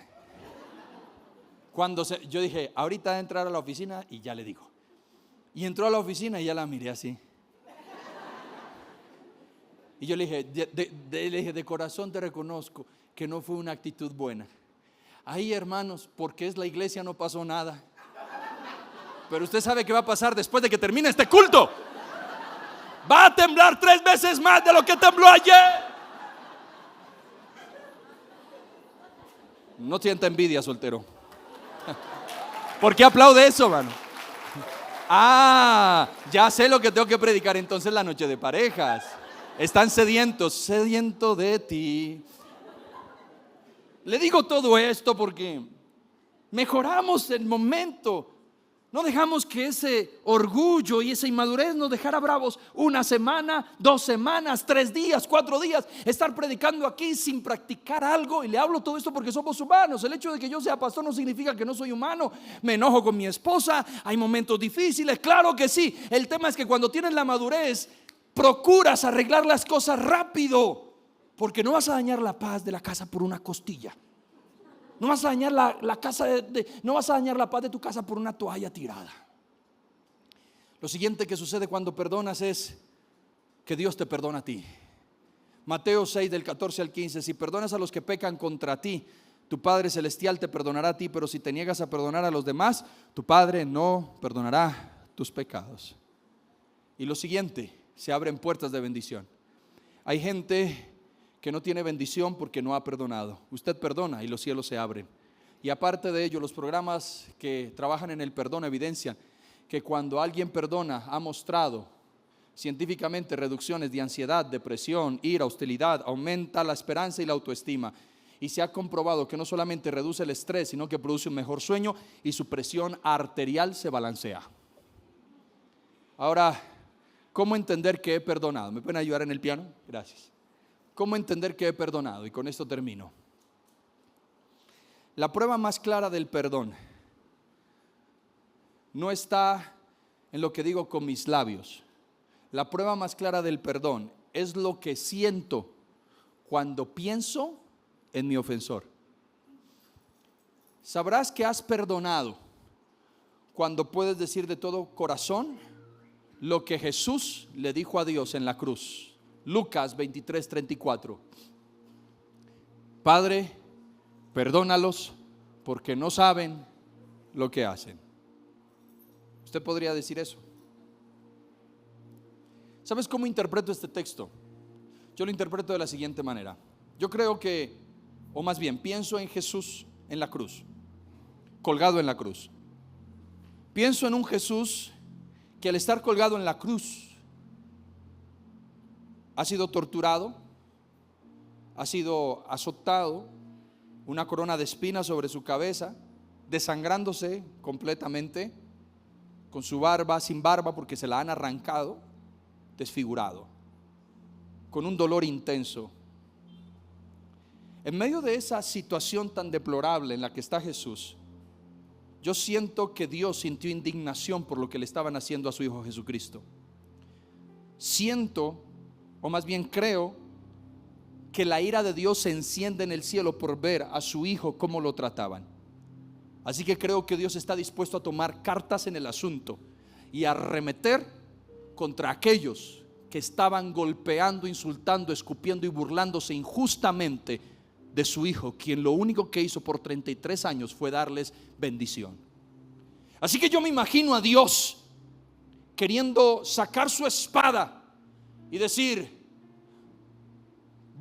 Yo dije, ahorita voy a entrar a la oficina y ya le digo. Y entró a la oficina y ya la miré así. Y yo le dije, de corazón te reconozco que no fue una actitud buena. Ahí, hermanos, porque es la iglesia, no pasó nada. Pero usted sabe qué va a pasar después de que termine este culto. Va a temblar 3 veces más de lo que tembló ayer. No sienta envidia, soltero. ¿Por qué aplaude eso, mano? Ya sé lo que tengo que predicar entonces la noche de parejas. Están sedientos de ti. Le digo todo esto porque mejoramos el momento. No dejamos que ese orgullo y esa inmadurez nos dejara bravos 1 semana, 2 semanas, 3 días, 4 días, estar predicando aquí sin practicar algo. Y le hablo todo esto porque somos humanos. El hecho de que yo sea pastor no significa que no soy humano. Me enojo con mi esposa, hay momentos difíciles, claro que sí. El tema es que cuando tienes la madurez, procuras arreglar las cosas rápido, porque no vas a dañar la paz de la casa por una costilla. No vas a dañar la casa no vas a dañar la paz de tu casa por una toalla tirada. Lo siguiente que sucede cuando perdonas es que Dios te perdona a ti. Mateo 6 del 14 al 15. Si perdonas a los que pecan contra ti, tu Padre Celestial te perdonará a ti, pero si te niegas a perdonar a los demás, tu Padre no perdonará tus pecados. Y lo siguiente, se abren puertas de bendición. Hay gente que no tiene bendición porque no ha perdonado. Usted perdona y los cielos se abren. Y aparte de ello, los programas que trabajan en el perdón evidencian que cuando alguien perdona, ha mostrado científicamente reducciones de ansiedad, depresión, ira, hostilidad, aumenta la esperanza y la autoestima. Y se ha comprobado que no solamente reduce el estrés, sino que produce un mejor sueño y su presión arterial se balancea. Ahora, ¿cómo entender que he perdonado? ¿Me pueden ayudar en el piano? Gracias. ¿Cómo entender que he perdonado? Y con esto termino. La prueba más clara del perdón no está en lo que digo con mis labios. La prueba más clara del perdón es lo que siento cuando pienso en mi ofensor. Sabrás que has perdonado cuando puedes decir de todo corazón lo que Jesús le dijo a Dios en la cruz. Lucas 23:34. Padre, perdónalos porque no saben lo que hacen. Usted podría decir eso. ¿Sabes cómo interpreto este texto? Yo lo interpreto de la siguiente manera. Yo creo que, o más bien, pienso en Jesús en la cruz, colgado en la cruz. Pienso en un Jesús que al estar colgado en la cruz ha sido torturado, ha sido azotado, una corona de espinas sobre su cabeza, desangrándose completamente, con su barba, sin barba porque se la han arrancado, desfigurado, con un dolor intenso. En medio de esa situación tan deplorable en la que está Jesús, yo siento que Dios sintió indignación por lo que le estaban haciendo a su Hijo Jesucristo. Siento, o más bien creo, que la ira de Dios se enciende en el cielo por ver a su Hijo cómo lo trataban. Así que creo que Dios está dispuesto a tomar cartas en el asunto y a arremeter contra aquellos que estaban golpeando, insultando, escupiendo y burlándose injustamente de su Hijo, quien lo único que hizo por 33 años fue darles bendición. Así que yo me imagino a Dios queriendo sacar su espada y decir: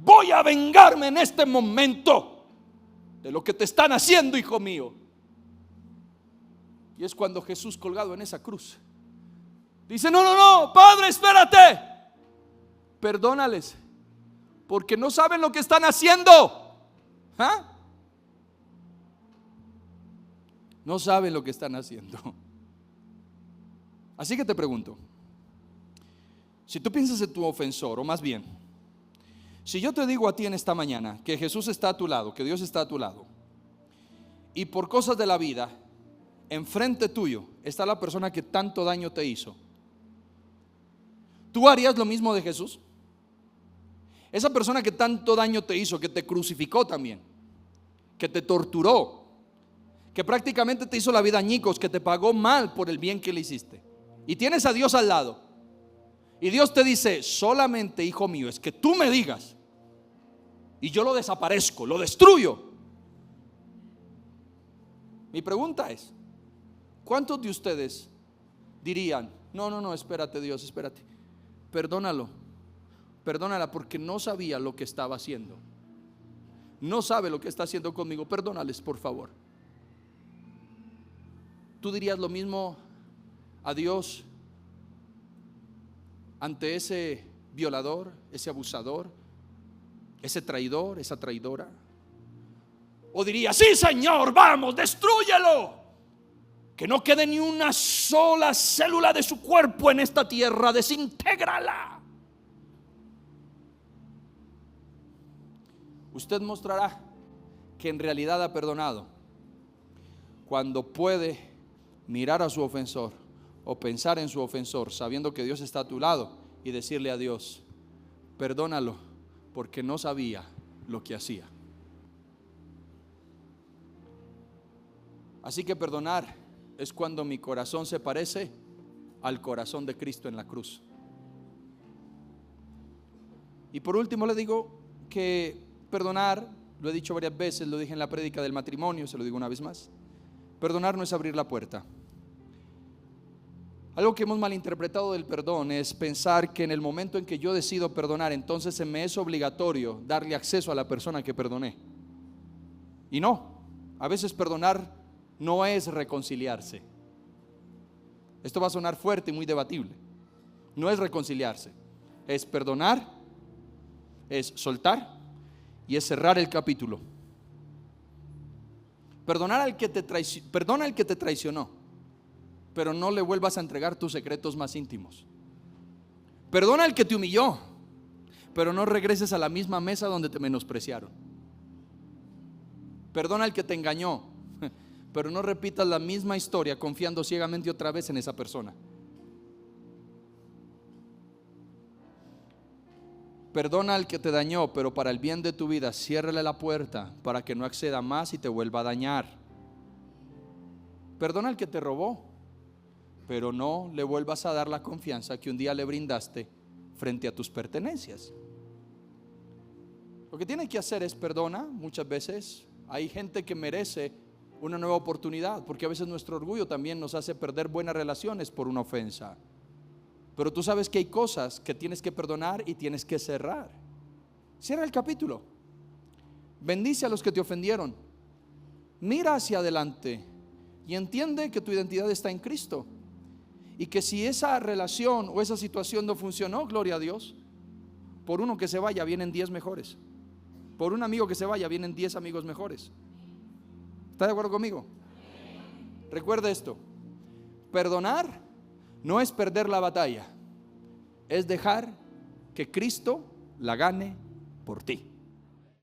voy a vengarme en este momento de lo que te están haciendo, hijo mío. Y es cuando Jesús, colgado en esa cruz, dice: no, Padre, espérate, perdónales, porque no saben lo que están haciendo. No saben lo que están haciendo. Así que te pregunto, si tú piensas en tu ofensor, o más bien, si yo te digo a ti en esta mañana que Jesús está a tu lado, que Dios está a tu lado, y por cosas de la vida, enfrente tuyo está la persona que tanto daño te hizo, ¿tú harías lo mismo de Jesús? Esa persona que tanto daño te hizo, que te crucificó también, que te torturó, que prácticamente te hizo la vida añicos, que te pagó mal por el bien que le hiciste, y tienes a Dios al lado, y Dios te dice: solamente, hijo mío, es que tú me digas y yo lo desaparezco, lo destruyo. Mi pregunta es: ¿cuántos de ustedes dirían: no, espérate, Dios, espérate, perdónala porque no sabía lo que estaba haciendo, no sabe lo que está haciendo conmigo, perdónales por favor? ¿Tú dirías lo mismo a Dios ante ese violador, ese abusador, ese traidor, esa traidora? ¿O dirías: sí, Señor, vamos, destrúyelo, que no quede ni una sola célula de su cuerpo en esta tierra, desintégrala? Usted mostrará que en realidad ha perdonado cuando puede mirar a su ofensor o pensar en su ofensor, sabiendo que Dios está a tu lado, y decirle a Dios: perdónalo porque no sabía lo que hacía. Así que perdonar es cuando mi corazón se parece al corazón de Cristo en la cruz. Y por último le digo que perdonar, lo he dicho varias veces, lo dije en la prédica del matrimonio, se lo digo una vez más: perdonar no es abrir la puerta. Algo que hemos malinterpretado del perdón es pensar que en el momento en que yo decido perdonar, entonces se me es obligatorio darle acceso a la persona que perdoné. Y no, a veces perdonar no es reconciliarse. Esto va a sonar fuerte y muy debatible. No es reconciliarse, es perdonar, es soltar y es cerrar el capítulo. Perdona al que te traicionó, pero no le vuelvas a entregar tus secretos más íntimos. Perdona al que te humilló, pero no regreses a la misma mesa donde te menospreciaron. Perdona al que te engañó, pero no repitas la misma historia confiando ciegamente otra vez en esa persona. Perdona al que te dañó, pero para el bien de tu vida, ciérrale la puerta para que no acceda más y te vuelva a dañar. Perdona al que te robó, pero no le vuelvas a dar la confianza que un día le brindaste frente a tus pertenencias. Lo que tienes que hacer es perdona. Muchas veces hay gente que merece una nueva oportunidad, porque a veces nuestro orgullo también nos hace perder buenas relaciones por una ofensa. Pero tú sabes que hay cosas que tienes que perdonar y tienes que cerrar. Cierra el capítulo. Bendice a los que te ofendieron. Mira hacia adelante y entiende que tu identidad está en Cristo, y que si esa relación o esa situación no funcionó, gloria a Dios, por uno que se vaya vienen 10 mejores. Por un amigo que se vaya vienen 10 amigos mejores. ¿Está de acuerdo conmigo? Recuerde esto: perdonar no es perder la batalla, es dejar que Cristo la gane por ti.